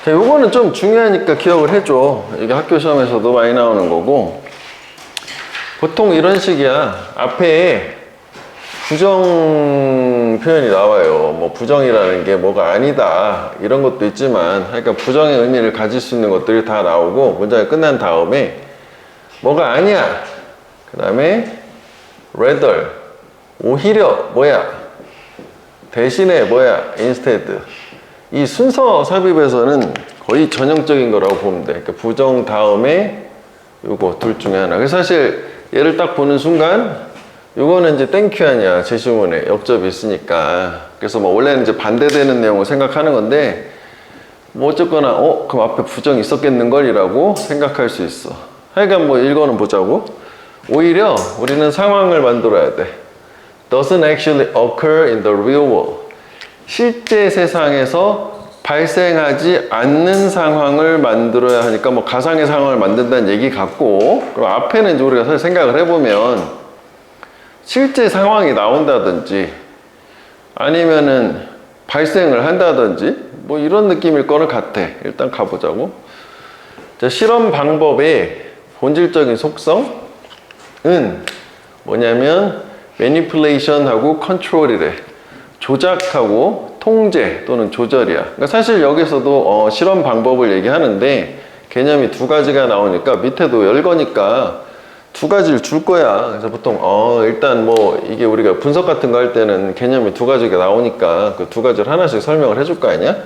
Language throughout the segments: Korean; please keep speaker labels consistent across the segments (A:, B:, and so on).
A: 자, 요거는 좀 중요하니까 기억을 해줘. 이게 학교 시험에서도 많이 나오는 거고. 보통 이런 식이야. 앞에 부정 표현이 나와요. 뭐 부정이라는 게 뭐가 아니다 이런 것도 있지만, 그러니까 부정의 의미를 가질 수 있는 것들이 다 나오고, 문장이 끝난 다음에 뭐가 아니야, 그 다음에 rather, 오히려 뭐야, 대신에 뭐야, instead. 이 순서 삽입에서는 거의 전형적인 거라고 보면 돼. 그러니까 부정 다음에 요거 둘 중에 하나. 그래서 사실 얘를 딱 보는 순간 요거는 이제 땡큐 아니야, 제시문에 역접이 있으니까. 그래서 뭐 원래는 이제 반대되는 내용을 생각하는 건데, 뭐 어쨌거나 그럼 앞에 부정이 있었겠는걸 이라고 생각할 수 있어. 하여간 뭐 읽어는 보자고. 오히려 우리는 상황을 만들어야 돼. Doesn't actually occur in the real world. 실제 세상에서 발생하지 않는 상황을 만들어야 하니까, 뭐 가상의 상황을 만든다는 얘기 같고, 그럼 앞에는 이제 우리가 사실 생각을 해보면 실제 상황이 나온다든지 아니면은 발생을 한다든지 뭐 이런 느낌일 거는 같아. 일단 가보자고. 자, 실험 방법의 본질적인 속성은 뭐냐면 manipulation하고 control이래. 조작하고 통제 또는 조절이야. 그러니까 사실 여기서도 실험 방법을 얘기하는데 개념이 두 가지가 나오니까 밑에도 열거니까 두 가지를 줄 거야. 그래서 보통 일단 뭐 이게 우리가 분석 같은 거 할 때는 개념이 두 가지가 나오니까 그 두 가지를 하나씩 설명을 해줄 거 아니야?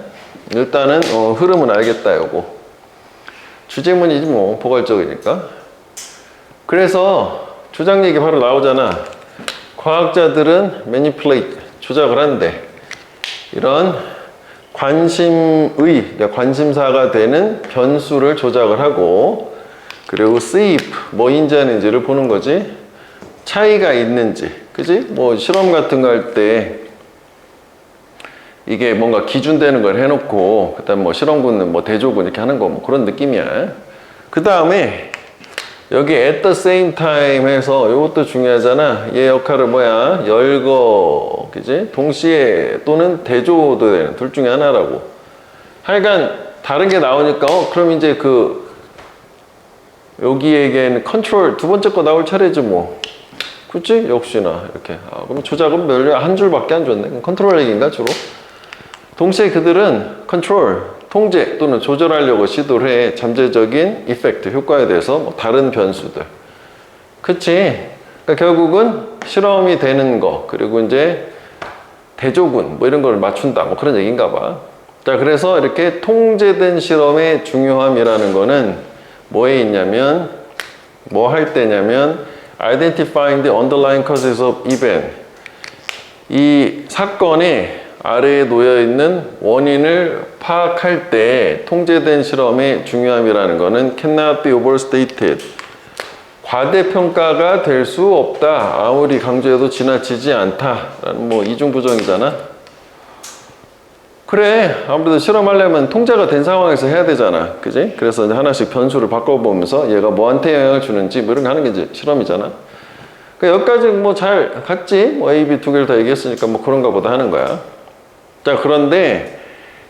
A: 일단은 흐름은 알겠다 요거. 주제문이지 뭐, 포괄적이니까. 그래서 조작 얘기 바로 나오잖아. 과학자들은 manipulate, 조작을 한대. 이런 관심의, 그러니까 관심사가 되는 변수를 조작을 하고, 그리고 seep, 뭐인지 아닌지를 보는 거지. 차이가 있는지, 그지? 뭐 실험 같은 거 할 때 이게 뭔가 기준되는 걸 해놓고, 그 다음 뭐 실험군은 뭐 대조군 이렇게 하는 거 뭐 그런 느낌이야. 그 다음에 여기 at the same time 해서 이것도 중요하잖아. 얘 역할을 뭐야? 열거, 그지? 동시에 또는 대조도 되는 둘 중에 하나라고. 하여간 다른 게 나오니까 그럼 이제 여기에겐 컨트롤 두 번째 거 나올 차례지 뭐. 그치? 역시나 이렇게. 그럼 조작은 별로 한 줄밖에 안 줬네. 컨트롤 얘기인가 주로? 동시에 그들은 컨트롤, 통제 또는 조절하려고 시도를 해. 잠재적인 이펙트, 효과에 대해서 뭐 다른 변수들. 그치? 그러니까 결국은 실험이 되는 거, 그리고 이제 대조군 뭐 이런 걸 맞춘다 뭐 그런 얘기인가 봐. 자, 그래서 이렇게 통제된 실험의 중요함이라는 거는 뭐에 있냐면, 뭐 할 때냐면 identifying the underlying causes of event. 이 사건의 아래에 놓여있는 원인을 파악할 때 통제된 실험의 중요함이라는 것은 cannot be overstated. 과대평가가 될 수 없다. 아무리 강조해도 지나치지 않다. 라는 뭐 이중부정이잖아. 그래, 아무래도 실험하려면 통제가 된 상황에서 해야 되잖아. 그지? 그래서 이제 하나씩 변수를 바꿔보면서 얘가 뭐한테 영향을 주는지 뭐 이런 거 하는 게 이제 실험이잖아. 그러니까 여기까지 뭐 잘 갔지? 뭐 A, B 두 개를 다 얘기했으니까 뭐 그런가 보다 하는 거야. 자, 그런데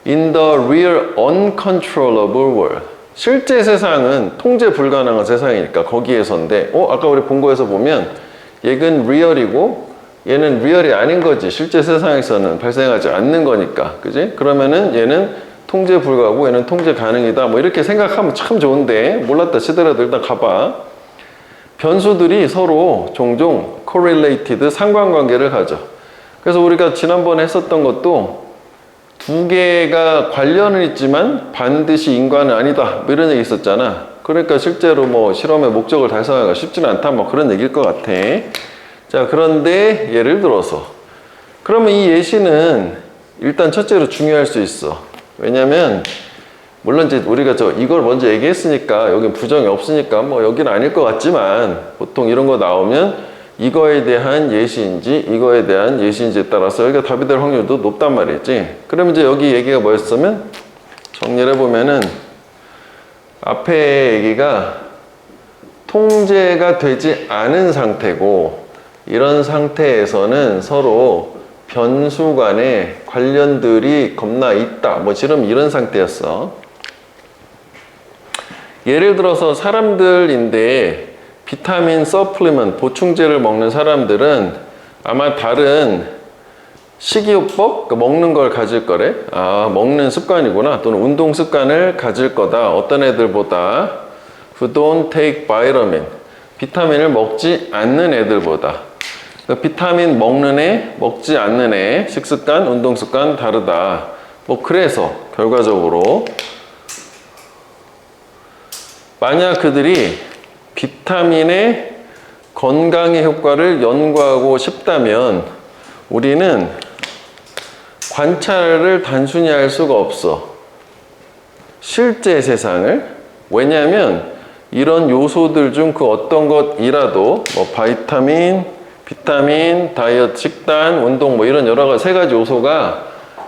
A: in the real uncontrollable world, 실제 세상은 통제 불가능한 세상이니까 거기에서인데, 아까 우리 본 거에서 보면 얘는 리얼이고 얘는 리얼이 아닌 거지. 실제 세상에서는 발생하지 않는 거니까, 그지? 그러면은 얘는 통제 불가고 얘는 통제 가능이다. 뭐 이렇게 생각하면 참 좋은데, 몰랐다 치더라도 일단 가봐. 변수들이 서로 종종 correlated, 상관관계를 가져. 그래서 우리가 지난번에 했었던 것도 두 개가 관련은 있지만 반드시 인과는 아니다, 뭐 이런 얘기 있었잖아. 그러니까 실제로 뭐 실험의 목적을 달성하기가 쉽지는 않다, 뭐 그런 얘기일 것 같아. 자, 그런데 예를 들어서 그러면 이 예시는 일단 첫째로 중요할 수 있어. 왜냐면 물론 이제 우리가 이걸 먼저 얘기했으니까 여긴 부정이 없으니까 뭐 여기는 아닐 것 같지만, 보통 이런 거 나오면 이거에 대한 예시인지 이거에 대한 예시인지에 따라서 여기가 답이 될 확률도 높단 말이지. 그럼 이제 여기 얘기가 뭐였으면, 정리를 해보면은 앞에 얘기가 통제가 되지 않은 상태고, 이런 상태에서는 서로 변수 간의 관련들이 겁나 있다, 뭐 지금 이런 상태였어. 예를 들어서 사람들인데 비타민 서플리먼트 보충제를 먹는 사람들은 아마 다른 식이요법, 그러니까 먹는 걸 가질 거래. 아, 먹는 습관이구나. 또는 운동 습관을 가질 거다. 어떤 애들보다 who don't take vitamin, 비타민을 먹지 않는 애들보다. 그러니까 비타민 먹는 애, 먹지 않는 애, 식습관, 운동 습관 다르다. 뭐 그래서 결과적으로 만약 그들이 비타민의 건강의 효과를 연구하고 싶다면 우리는 관찰을 단순히 할 수가 없어. 실제 세상을. 왜냐하면 이런 요소들 중 그 어떤 것이라도 뭐 바이타민, 비타민, 다이어트, 식단, 운동 뭐 이런 여러 가지 세 가지 요소가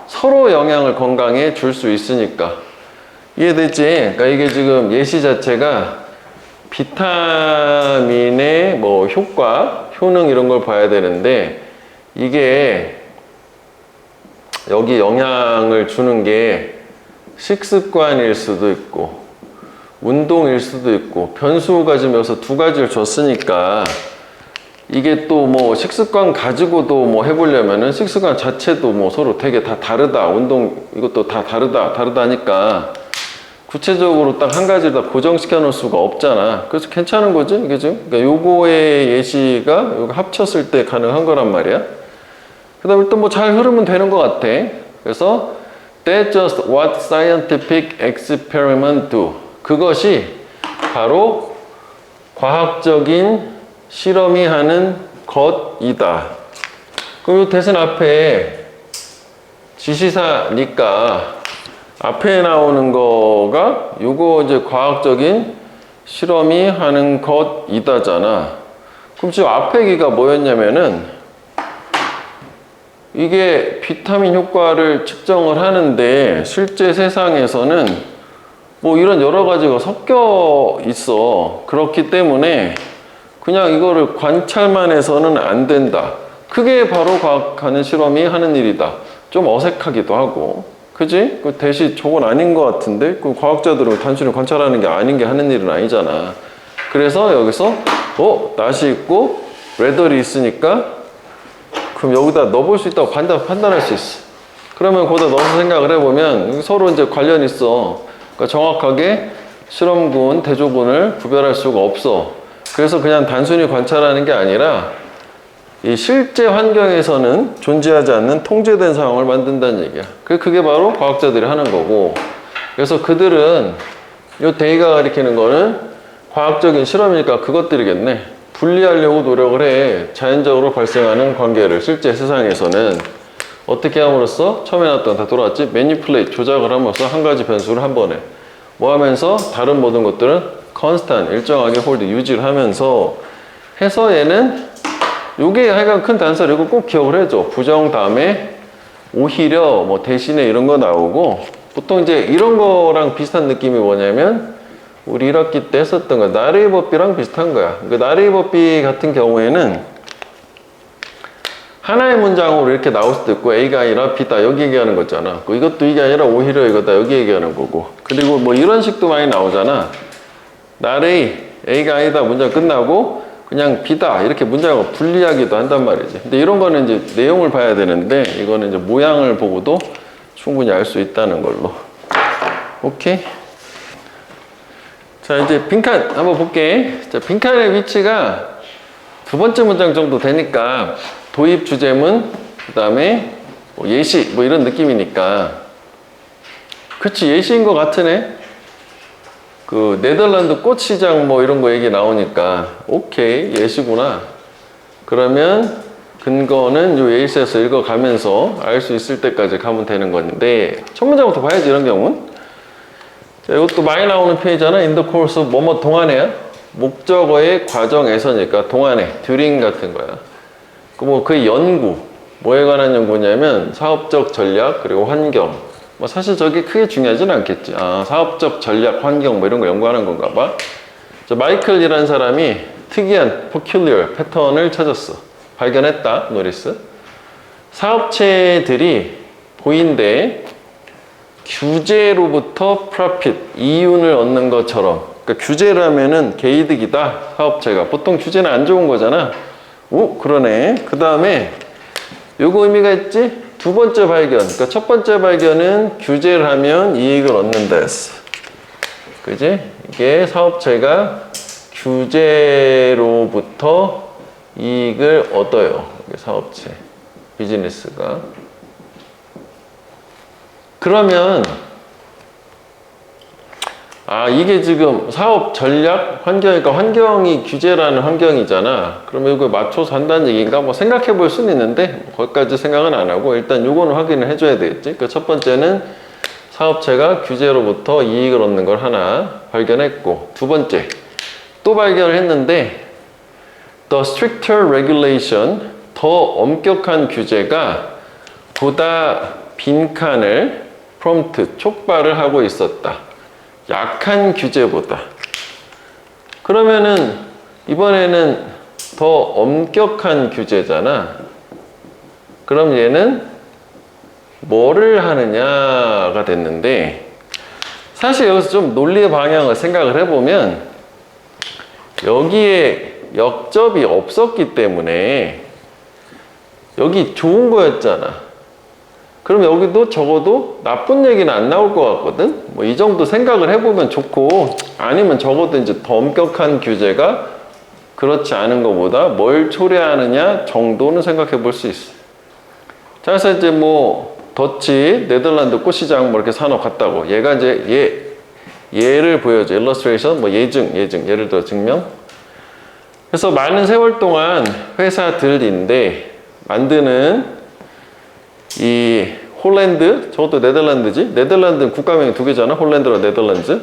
A: 서로 영향을 건강에 줄 수 있으니까. 이해되지? 그러니까 이게 지금 예시 자체가 비타민의 뭐 효과, 효능 이런 걸 봐야 되는데 이게 여기 영향을 주는 게 식습관일 수도 있고 운동일 수도 있고 변수가 지금 여기서 두 가지를 줬으니까 이게 또 뭐 식습관 가지고도 뭐 해보려면은 식습관 자체도 뭐 서로 되게 다 다르다. 운동 이것도 다 다르다니까 구체적으로 딱 한 가지를 다 고정시켜 놓을 수가 없잖아. 그래서 괜찮은 거지 이게 지금. 그러니까 요거의 예시가 요거 합쳤을 때 가능한 거란 말이야. 그 다음에 또 뭐 잘 흐르면 되는 것 같아. 그래서 That's just what scientific experiment do. 그것이 바로 과학적인 실험이 하는 것이다. 그럼 이 대신 앞에 지시사니까 앞에 나오는 거가 요거 이제 과학적인 실험이 하는 것이다잖아. 그럼 지금 앞에 기가 뭐였냐면은 이게 비타민 효과를 측정을 하는데 실제 세상에서는 뭐 이런 여러 가지가 섞여 있어. 그렇기 때문에 그냥 이거를 관찰만 해서는 안 된다. 그게 바로 과학하는 실험이 하는 일이다. 좀 어색하기도 하고. 그지? 그 대신 저건 아닌 것 같은데? 그 과학자들은 단순히 관찰하는 게 아닌 게 하는 일은 아니잖아. 그래서 여기서 낫이 있고 레더리 있으니까 그럼 여기다 넣어볼 수 있다고 판단할 수 있어. 그러면 거기다 넣어서 생각을 해보면 서로 이제 관련 있어. 그러니까 정확하게 실험군, 대조군을 구별할 수가 없어. 그래서 그냥 단순히 관찰하는 게 아니라 이 실제 환경에서는 존재하지 않는 통제된 상황을 만든다는 얘기야. 그게 바로 과학자들이 하는 거고. 그래서 그들은 이 데이가 가리키는 거는 과학적인 실험이니까 그것들이겠네. 분리하려고 노력을 해. 자연적으로 발생하는 관계를 실제 세상에서는 어떻게 함으로써 처음에 나왔던 다 돌아왔지? 매니플레이트, 조작을 함으로써 한 가지 변수를 한 번에 뭐 하면서 다른 모든 것들은 컨스탄, 일정하게 홀드, 유지를 하면서 해서 얘는 요게 하여간 큰 단서를 이거 꼭 기억을 해줘. 부정 다음에 오히려 뭐 대신에 이런 거 나오고 보통 이제 이런 거랑 비슷한 느낌이 뭐냐면 우리 1학기 때 했었던 거 나레이 법비랑 비슷한 거야. 그 나레이 법비 같은 경우에는 하나의 문장으로 이렇게 나올 수도 있고 A가 아니라 B다 여기 얘기하는 거잖아. 이것도 이게 아니라 오히려 이거다 여기 얘기하는 거고. 그리고 뭐 이런 식도 많이 나오잖아. 나레이 A가 아니다 문장 끝나고 그냥 B다 이렇게 문장을 분리하기도 한단 말이지. 근데 이런 거는 이제 내용을 봐야 되는데 이거는 이제 모양을 보고도 충분히 알 수 있다는 걸로. 오케이. 자 이제 빈칸 한번 볼게. 자 빈칸의 위치가 두 번째 문장 정도 되니까 도입 주제문 그 다음에 뭐 예시 뭐 이런 느낌이니까 그치 예시인 것 같으네. 그 네덜란드 꽃시장 뭐 이런 거 얘기 나오니까 오케이 예시구나. 그러면 근거는 요 예시에서 읽어가면서 알 수 있을 때까지 가면 되는 건데 첫 문장부터 봐야지 이런 경우는. 자, 이것도 많이 나오는 표현이잖아. in the course of 뭐뭐 동안에야 목적어의 과정에서니까 동안에 during 같은 거야. 그 연구 뭐에 관한 연구냐면 사업적 전략 그리고 환경. 뭐 사실 저게 크게 중요하진 않겠지. 사업적 전략 환경 뭐 이런 거 연구하는 건가 봐. 저 마이클이라는 사람이 특이한 peculiar 패턴을 찾았어. 발견했다. 노리스. 사업체들이 보인대 규제로부터 profit 이윤을 얻는 것처럼 그러니까 규제라면은 개이득이다. 사업체가. 보통 규제는 안 좋은 거잖아. 오, 그러네. 그 다음에 요거 의미가 있지? 두 번째 발견. 그러니까 첫 번째 발견은 규제를 하면 이익을 얻는다 했어. 그지? 이게 사업체가 규제로부터 이익을 얻어요. 이게 사업체, 비즈니스가. 그러면 이게 지금 사업 전략 환경이니까 환경이 규제라는 환경이잖아. 그러면 이거 맞춰서 한다는 얘기인가? 뭐 생각해 볼 수는 있는데 거기까지 생각은 안 하고 일단 요거는 확인을 해줘야 되겠지. 그 첫 번째는 사업체가 규제로부터 이익을 얻는 걸 하나 발견했고, 두 번째 또 발견을 했는데 The stricter regulation, 더 엄격한 규제가 보다 빈칸을 prompt, 촉발을 하고 있었다. 약한 규제보다. 그러면은 이번에는 더 엄격한 규제잖아. 그럼 얘는 뭐를 하느냐가 됐는데, 사실 여기서 좀 논리의 방향을 생각을 해보면 여기에 역접이 없었기 때문에 여기 좋은 거였잖아. 그럼 여기도 적어도 나쁜 얘기는 안 나올 것 같거든? 뭐 이 정도 생각을 해보면 좋고, 아니면 적어도 이제 더 엄격한 규제가 그렇지 않은 것보다 뭘 초래하느냐 정도는 생각해 볼 수 있어. 자, 그래서 이제 뭐, 더치, 네덜란드 꽃시장 뭐 이렇게 산업 같다고. 얘가 이제 예를 보여줘. illustration, 뭐 예증, 예를 들어 증명. 그래서 많은 세월 동안 회사들인데 만드는 이 홀랜드, 저것도 네덜란드지? 네덜란드는 국가명이 두 개잖아. 홀랜드랑 네덜란드.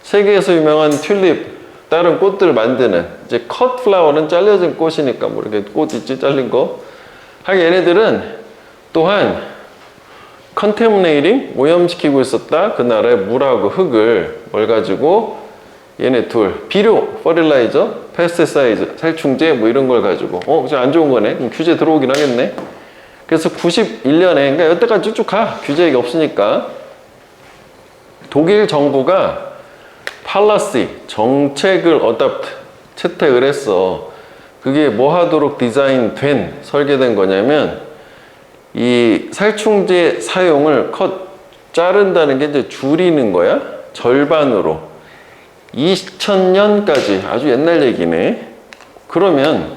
A: 세계에서 유명한 튤립, 다른 꽃들을 만드는, 이제 컷 플라워는 잘려진 꽃이니까 뭐 이렇게 꽃 있지, 잘린 거. 하긴 얘네들은 또한 컨테미네이팅, 오염시키고 있었다. 그 나라의 물하고 흙을 뭘 가지고 얘네 둘, 비료, 퍼릴라이저, 페스티사이드, 살충제 뭐 이런 걸 가지고 안 좋은 거네. 그럼 규제 들어오긴 하겠네. 그래서 91년에, 그러니까 여태까지 쭉쭉 가. 규제 얘기 없으니까. 독일 정부가 팔라시, 정책을 어답트, 채택을 했어. 그게 뭐 하도록 디자인된, 설계된 거냐면, 이 살충제 사용을 자른다는 게 이제 줄이는 거야. 절반으로. 2000년까지, 아주 옛날 얘기네. 그러면,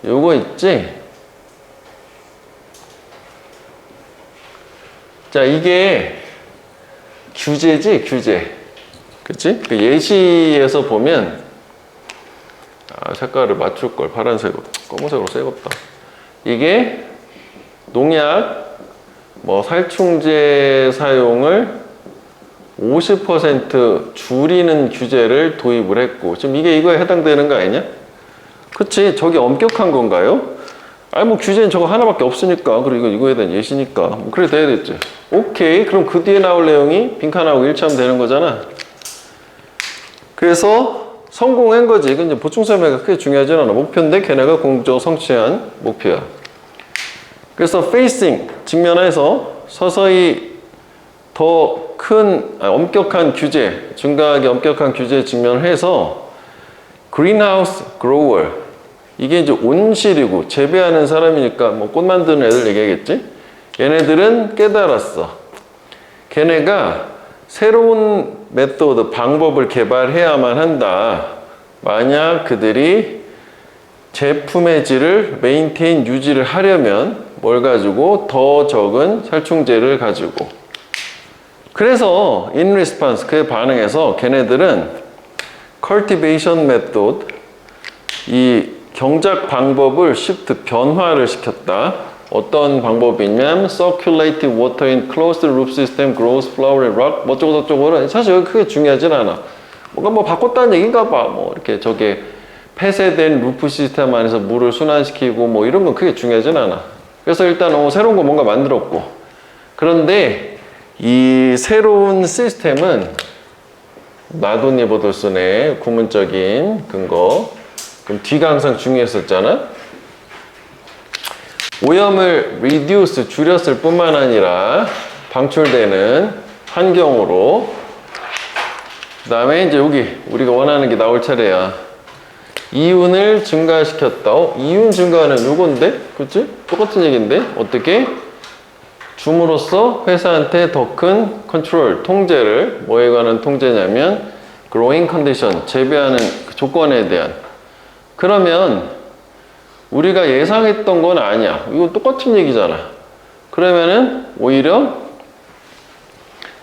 A: 요거 있지? 자, 이게 규제지, 규제. 그치? 그 예시에서 보면, 색깔을 맞출 걸, 파란색으로. 검은색으로 새겁다. 이게 농약, 뭐, 살충제 사용을 50% 줄이는 규제를 도입을 했고, 지금 이게 이거에 해당되는 거 아니냐? 그치? 저게 엄격한 건가요? 뭐 규제는 저거 하나밖에 없으니까, 그리고 이거에 대한 예시니까 뭐 그래 돼야 됐지. 오케이, 그럼 그 뒤에 나올 내용이 빈칸하고 일치하면 되는 거잖아. 그래서 성공한 거지. 이건 이제 보충 설명이 크게 중요하지 않아. 목표인데 걔네가 공적 성취한 목표야. 그래서 facing, 직면해서 서서히 더 큰 엄격한 규제, 증가하게 엄격한 규제에 직면해서 greenhouse grower, 이게 이제 온실이고 재배하는 사람이니까 뭐 꽃 만드는 애들 얘기하겠지? 얘네들은 깨달았어. 걔네가 새로운 메소드, 방법을 개발해야만 한다. 만약 그들이 제품의 질을 메인테인, 유지를 하려면 뭘 가지고? 더 적은 살충제를 가지고. 그래서 in response, 그에 반응해서 걔네들은 cultivation method, 이 경작 방법을 shift, 변화를 시켰다. 어떤 방법이냐면 circulated water in closed loop system grows flower and rock, 뭐 어쩌고 저쩌고는 사실 여기 크게 중요하진 않아. 뭔가 뭐 바꿨다는 얘기인가 봐. 뭐 이렇게 저게 폐쇄된 루프 시스템 안에서 물을 순환시키고 뭐 이런 건 크게 중요하진 않아. 그래서 일단 새로운 거 뭔가 만들었고, 그런데 이 새로운 시스템은 나돈니버돌슨의 구문적인 근거, 그럼 뒤가 항상 중요했었잖아. 오염을 reduce, 줄였을 뿐만 아니라 방출되는 환경으로 다음에 이제 여기 우리가 원하는 게 나올 차례야. 이윤을 증가시켰다. 이윤 증가는 요건데? 그치? 똑같은 얘기인데? 어떻게? 줌으로써 회사한테 더 큰 컨트롤, 통제를, 뭐에 관한 통제냐면 growing condition, 재배하는 그 조건에 대한. 그러면 우리가 예상했던 건 아니야. 이거 똑같은 얘기잖아. 그러면은 오히려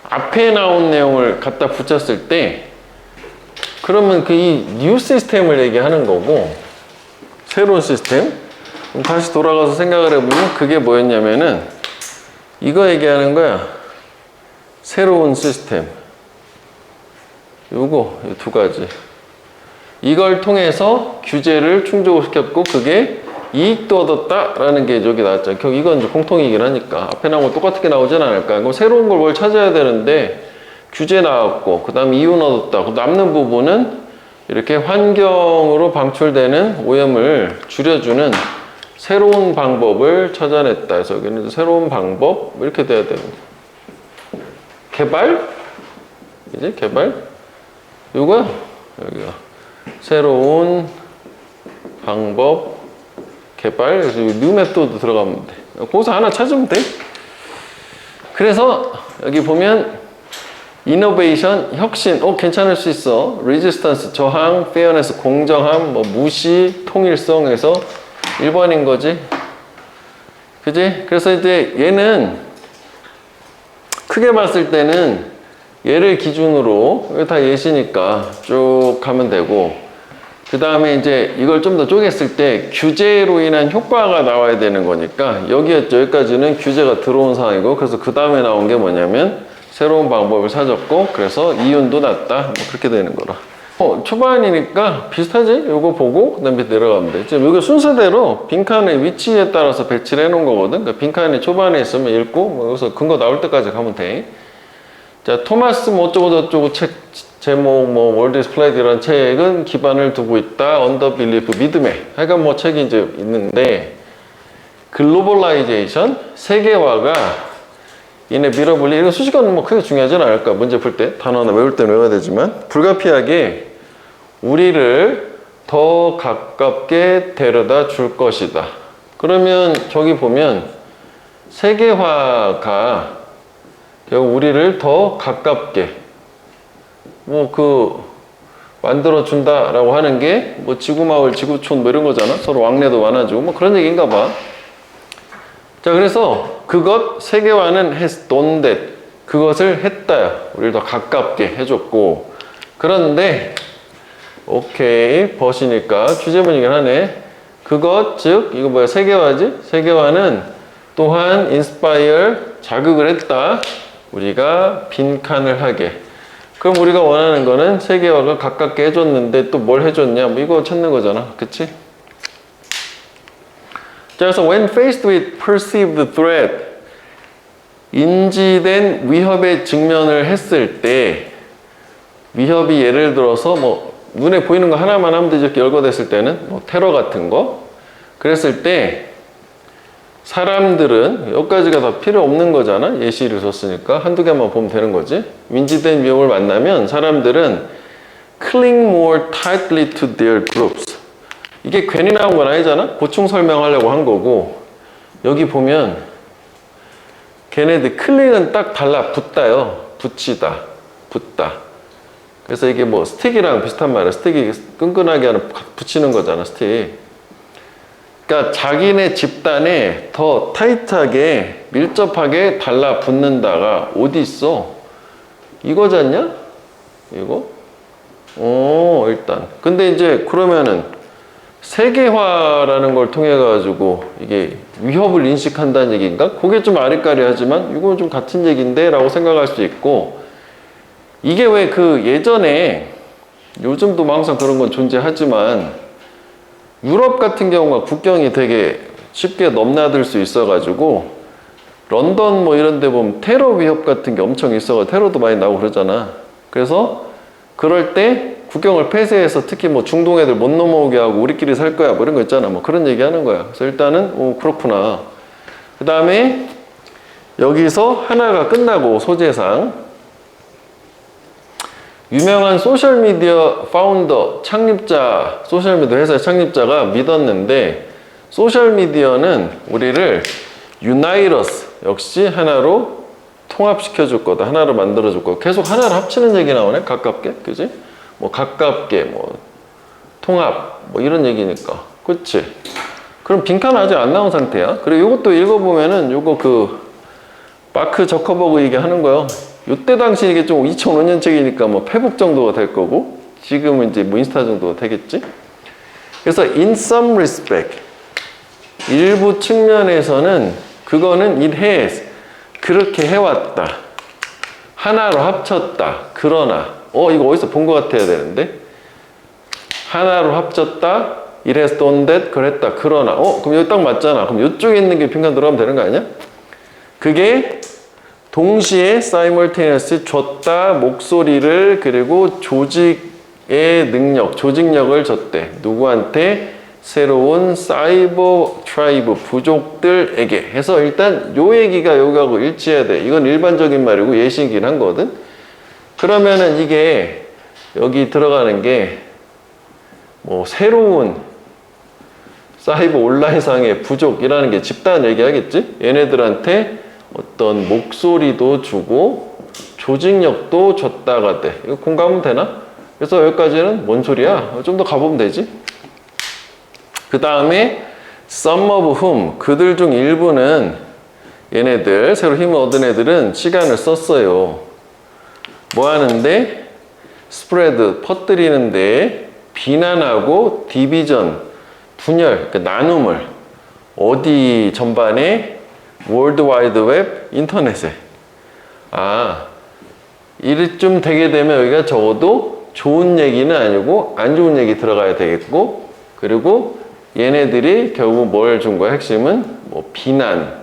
A: 앞에 나온 내용을 갖다 붙였을 때 그러면 그 이 뉴 시스템을 얘기하는 거고 새로운 시스템. 그럼 다시 돌아가서 생각을 해보면 그게 뭐였냐면은 이거 얘기하는 거야. 새로운 시스템. 요거 이 두 가지. 이걸 통해서 규제를 충족시켰고 그게 이익도 얻었다라는 게 여기 나왔잖아. 결국 이건 이제 공통이긴 하니까 앞에 나온 거 똑같게 나오진 않을까. 그럼 새로운 걸 뭘 찾아야 되는데 규제 나왔고 그 다음에 이윤 얻었다. 그 남는 부분은 이렇게 환경으로 방출되는 오염을 줄여주는 새로운 방법을 찾아냈다. 그래서 여기는 새로운 방법 이렇게 돼야 되는 거야. 개발? 이제 개발? 요거야. 여기가 새로운 방법 개발. 그래서 뉴 메소드 들어가면 돼. 거기서 하나 찾으면 돼. 그래서 여기 보면 이노베이션, 혁신, 괜찮을 수 있어. 레지스턴스, 저항, 페어네스, 공정함, 뭐 무시, 통일성에서 1번인 거지. 그지? 그래서 이제 얘는 크게 봤을 때는 얘를 기준으로, 이거 다 예시니까 쭉 가면 되고, 그 다음에 이제 이걸 좀 더 쪼갰을 때 규제로 인한 효과가 나와야 되는 거니까 여기였죠. 여기까지는 규제가 들어온 상황이고, 그래서 그 다음에 나온 게 뭐냐면 새로운 방법을 찾았고, 그래서 이윤도 낮다. 뭐 그렇게 되는 거라. 초반이니까 비슷하지? 요거 보고 그 다음에 내려가면 돼. 지금 여기 순서대로 빈칸의 위치에 따라서 배치를 해놓은 거거든. 그러니까 빈칸이 초반에 있으면 읽고, 뭐 여기서 근거 나올 때까지 가면 돼. 자, 토마스 뭐 어쩌고저쩌고 책 제목 뭐 월드 이즈 플레이드 이런 책은 기반을 두고 있다. 언더 빌리프 믿음에. 하여간 뭐 책이 이제 있는데 글로벌라이제이션 세계화가 얘네 밀어버리 이런 수식어는 뭐 크게 중요하지는 않을까. 문제 풀 때 단어나 외울 때는 외워야 되지만 불가피하게 우리를 더 가깝게 데려다 줄 것이다. 그러면 저기 보면 세계화가 결국 우리를 더 가깝게 만들어 준다라고 하는 게 뭐 지구마을, 지구촌 뭐 이런 거잖아. 서로 왕래도 많아지고 뭐 그런 얘기인가 봐. 자, 그래서 그것 세계화는 has done that. 그것을 했다야. 우리를 더 가깝게 해줬고. 그런데 오케이 버시니까 주제문이긴 하네. 그것 즉 이거 뭐야 세계화지? 세계화는 또한 inspire 자극을 했다. 우리가 빈칸을 하게. 그럼 우리가 원하는 거는 세계화가 가깝게 해줬는데 또 뭘 해줬냐? 뭐 이거 찾는 거잖아. 그치? 자, 그래서 when faced with perceived threat, 인지된 위협에 직면을 했을 때 위협이 예를 들어서 뭐 눈에 보이는 거 하나만 하면 되죠. 열거됐을 때는 뭐 테러 같은 거 그랬을 때 사람들은 여기까지가 다 필요 없는 거잖아. 예시를 줬으니까 한두 개만 보면 되는 거지. 인지된 위협을 만나면 사람들은 cling more tightly to their groups. 이게 괜히 나온 건 아니잖아. 보충 설명하려고 한 거고 여기 보면 걔네들 클링은 딱 달라붙다요. 붙이다, 붙다. 그래서 이게 뭐 스틱이랑 비슷한 말이야. 스틱이 끈끈하게 하는 붙이는 거잖아. 스틱. 그러니까 자기네 집단에 더 타이트하게 밀접하게 달라붙는다가 어디 있어? 이거잖냐? 이거? 일단. 근데 이제 그러면은 세계화라는 걸 통해 가지고 이게 위협을 인식한다는 얘기인가? 그게 좀 아리까리하지만 이건 좀 같은 얘기인데 라고 생각할 수 있고 이게 왜 그 예전에 요즘도 뭐 항상 그런 건 존재하지만 유럽 같은 경우가 국경이 되게 쉽게 넘나들 수 있어가지고 런던 뭐 이런 데 보면 테러 위협 같은 게 엄청 있어가지고 테러도 많이 나오고 그러잖아. 그래서 그럴 때 국경을 폐쇄해서 특히 뭐 중동 애들 못 넘어오게 하고 우리끼리 살 거야 뭐 이런 거 있잖아. 뭐 그런 얘기 하는 거야. 그래서 일단은 그렇구나. 그 다음에 여기서 하나가 끝나고 소재상 유명한 소셜미디어 파운더, 창립자, 소셜미디어 회사의 창립자가 믿었는데 소셜미디어는 우리를 유나이러스, 역시 하나로 통합시켜 줄 거다. 하나로 만들어 줄 거다. 계속 하나로 합치는 얘기 나오네. 가깝게. 그지? 뭐 가깝게, 뭐 통합, 뭐 이런 얘기니까. 그치? 그럼 빈칸 아직 안 나온 상태야. 그리고 이것도 읽어보면은 요거 그 마크 저커버그 얘기하는 거요. 요때 당시 이게 좀 2005년 책이니까 뭐 페북 정도가 될 거고 지금은 이제 뭐 인스타 정도가 되겠지. 그래서 in some respect, 일부 측면에서는 그거는 it has, 그렇게 해왔다, 하나로 합쳤다. 그러나 이거 어디서 본 것 같아야 되는데, 하나로 합쳤다, it has done that, 그랬다. 그러나 그럼 여기 딱 맞잖아. 그럼 이쪽에 있는 게 빈칸 들어가면 되는 거 아니야? 그게 동시에 simultaneously 줬다, 목소리를, 그리고 조직의 능력, 조직력을 줬대. 누구한테? 새로운 사이버 트라이브 부족들에게 해서 일단 요 얘기가 여기하고 일치해야 돼. 이건 일반적인 말이고 예시이긴 한거든. 그러면은 이게 여기 들어가는 게 뭐 새로운 사이버 온라인상의 부족이라는 게 집단 얘기하겠지? 얘네들한테 어떤 목소리도 주고 조직력도 줬다가 돼. 이거 공감은 되나? 그래서 여기까지는 뭔 소리야? 좀 더 가보면 되지. 그 다음에 some of whom, 그들 중 일부는, 얘네들 새로 힘을 얻은 애들은 시간을 썼어요. 뭐 하는데? spread, 퍼뜨리는데, 비난하고 디비전, 분열, 그러니까 나눔을 어디 전반에? 월드 와이드 웹, 인터넷에. 이쯤 되게 되면 여기가 적어도 좋은 얘기는 아니고 안 좋은 얘기 들어가야 되겠고, 그리고 얘네들이 결국 뭘 준 거야? 핵심은 뭐 비난,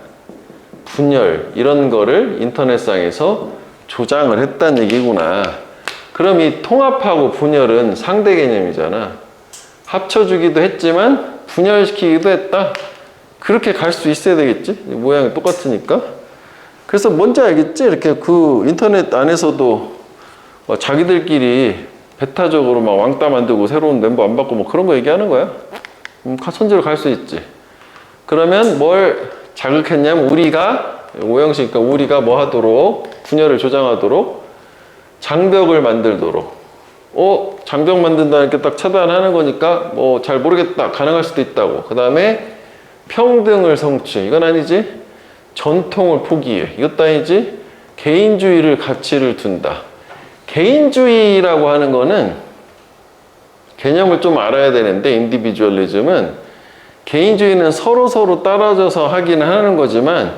A: 분열, 이런 거를 인터넷상에서 조장을 했다는 얘기구나. 그럼 이 통합하고 분열은 상대 개념이잖아. 합쳐주기도 했지만 분열시키기도 했다. 그렇게 갈 수 있어야 되겠지? 모양이 똑같으니까. 그래서 뭔지 알겠지? 이렇게 그 인터넷 안에서도 막 자기들끼리 배타적으로 막 왕따 만들고 새로운 멤버 안 받고 뭐 그런 거 얘기하는 거야. 선제로 갈 수 있지. 그러면 뭘 자극했냐면 우리가, 오형식이니까 우리가 뭐 하도록, 분열을 조장하도록, 장벽을 만들도록. 장벽 만든다는 게 딱 차단하는 거니까 뭐 잘 모르겠다, 가능할 수도 있다고. 그 다음에 평등을 성취, 이건 아니지. 전통을 포기해, 이것도 아니지. 개인주의를 가치를 둔다. 개인주의라고 하는 거는 개념을 좀 알아야 되는데, 인디비주얼리즘은, 개인주의는 서로 따라줘서 하기는 하는 거지만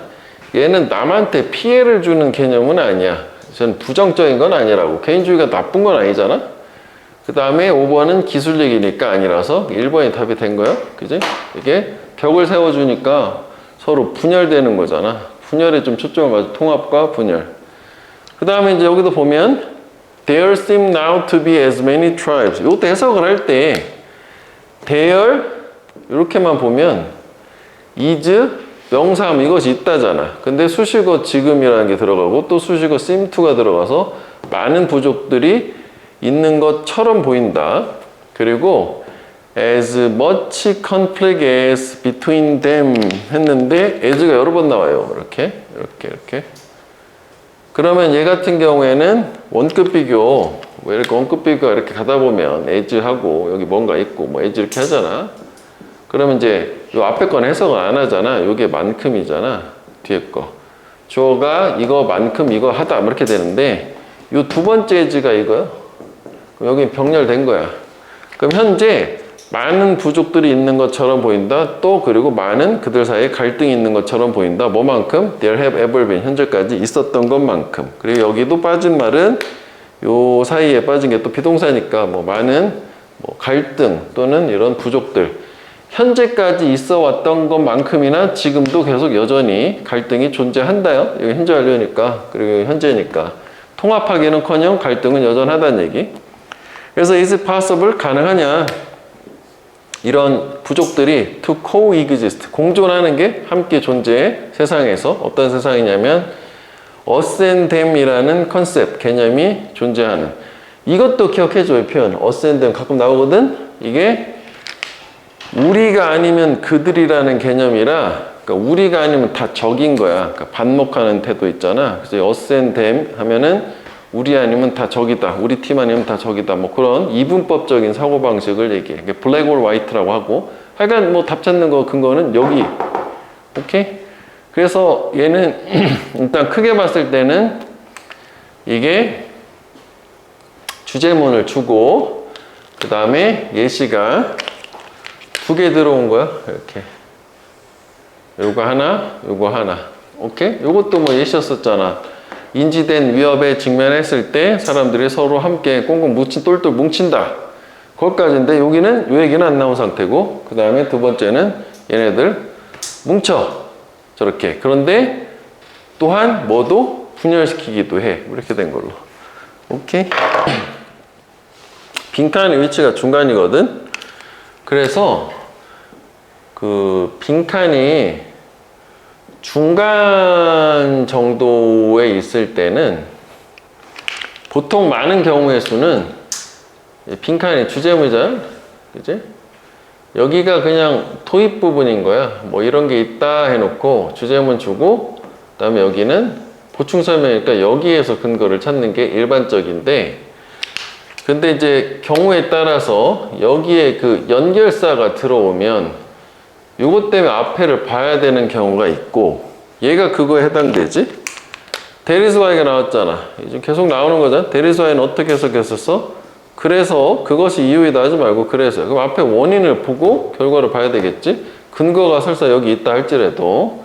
A: 얘는 남한테 피해를 주는 개념은 아니야. 저는 부정적인 건 아니라고. 개인주의가 나쁜 건 아니잖아. 그 다음에 5번은 기술 얘기니까 아니라서 1번이 답이 된 거야. 그지? 이게 벽을 세워주니까 서로 분열되는 거잖아. 분열에 좀 초점을 맞춰. 통합과 분열. 그 다음에 이제 여기도 보면 There seem now to be as many tribes. 이것도 해석을 할 때 there 이렇게만 보면 is 명사함 이것이 있다잖아. 근데 수식어 지금이라는 게 들어가고 또 수식어 seem to가 들어가서 많은 부족들이 있는 것처럼 보인다. 그리고 as much conflict as between them 했는데 as가 여러 번 나와요. 이렇게. 그러면 얘 같은 경우에는 원급 비교, 왜 이렇게 원급 비교가 이렇게 가다 보면 as하고 여기 뭔가 있고 뭐 as 이렇게 하잖아. 그러면 이제 요 앞에 건 해석을 안 하잖아. 요게 만큼이잖아. 뒤에 거. 주어가 이거만큼 이거 하다 이렇게 되는데 요 두 번째 as가 이거요. 그럼 여기 병렬된 거야. 그럼 현재 많은 부족들이 있는 것처럼 보인다. 또 그리고 많은 그들 사이에 갈등이 있는 것처럼 보인다. 뭐만큼? There have ever been. 현재까지 있었던 것만큼. 그리고 여기도 빠진 말은 요 사이에 빠진 게 또 비동사니까 뭐 많은 뭐 갈등 또는 이런 부족들. 현재까지 있어 왔던 것만큼이나 지금도 계속 여전히 갈등이 존재한다요. 여기 현재 완료니까. 그리고 현재니까. 통합하기는커녕 갈등은 여전하다는 얘기. 그래서 is it possible? 가능하냐? 이런 부족들이 to coexist, 공존하는 게 함께 존재해. 세상에서. 어떤 세상이냐면 us and them이라는 컨셉, 개념이 존재하는. 이것도 기억해줘요. 표현 ascend는 가끔 나오거든. 이게 우리가 아니면 그들이라는 개념이라, 그러니까 우리가 아니면 다 적인 거야. 그러니까 반목하는 태도 있잖아. 그래서 us and them 하면은 우리 아니면 다 적이다. 우리 팀 아니면 다 적이다. 뭐 그런 이분법적인 사고방식을 얘기해. black or white라고 하고. 하여간 뭐 답 찾는 거 근거는 여기. 오케이? 그래서 얘는 일단 크게 봤을 때는 이게 주제문을 주고, 그 다음에 예시가 두 개 들어온 거야. 이렇게. 요거 하나, 요거 하나. 오케이? 요것도 뭐 예시였었잖아. 인지된 위협에 직면했을 때 사람들이 서로 함께 꽁꽁 똘똘 뭉친다. 거기까지인데 여기는 요 얘기는 안 나온 상태고, 그 다음에 두 번째는 얘네들 뭉쳐. 저렇게. 그런데 또한 뭐도 분열시키기도 해. 이렇게 된 걸로. 오케이? 빈칸의 위치가 중간이거든. 그래서 그 빈칸이 중간 정도에 있을 때는 보통 많은 경우의 수는 빈칸이 주제문이잖아. 그지? 여기가 그냥 도입 부분인 거야. 뭐 이런 게 있다 해놓고 주제문 주고, 그 다음에 여기는 보충 설명이니까 여기에서 근거를 찾는 게 일반적인데, 근데 이제 경우에 따라서 여기에 그 연결사가 들어오면 요것 때문에 앞에를 봐야 되는 경우가 있고, 얘가 그거에 해당되지? That is why가 나왔잖아. 이제 계속 나오는 거잖아. That is why는 어떻게 해석했었어? 그래서 그것이 이유이다 하지 말고 그래서. 그럼 앞에 원인을 보고 결과를 봐야 되겠지? 근거가 설사 여기 있다 할지라도.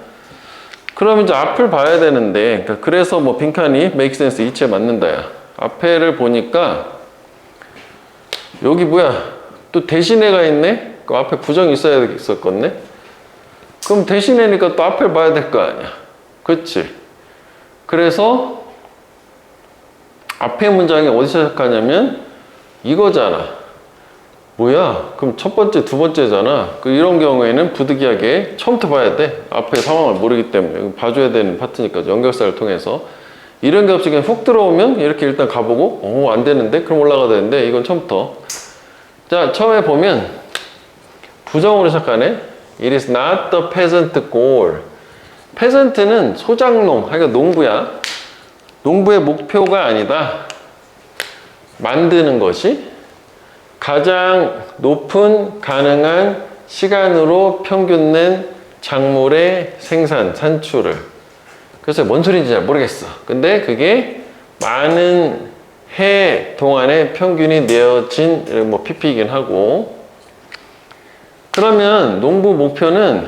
A: 그럼 이제 앞을 봐야 되는데, 그러니까 그래서 뭐 빈칸이 make sense 이치에 맞는다야. 앞에를 보니까 여기 뭐야? 또 대신에가 있네? 그 앞에 부정이 있어야 있었겠네? 그럼 대신에니까 또 앞을 봐야 될 거 아니야. 그치? 그래서 앞에 문장이 어디서 시작하냐면 이거잖아. 뭐야? 그럼 첫 번째, 두 번째잖아. 이런 경우에는 부득이하게 처음부터 봐야 돼. 앞에 상황을 모르기 때문에. 봐줘야 되는 파트니까 연결사를 통해서. 이런 게 없이 그냥 훅 들어오면 이렇게 일단 가보고, 안 되는데? 그럼 올라가야 되는데, 이건 처음부터. 자, 처음에 보면 부정으로 시작하네. It is not the peasant goal. peasant는 소작농, 그러니까 농부야. 농부의 목표가 아니다. 만드는 것이 가장 높은 가능한 시간으로 평균 낸 작물의 생산, 산출을. 그래서 뭔 소리인지 잘 모르겠어. 근데 그게 많은 해 동안에 평균이 내어진 뭐 PP이긴 하고, 그러면 농부 목표는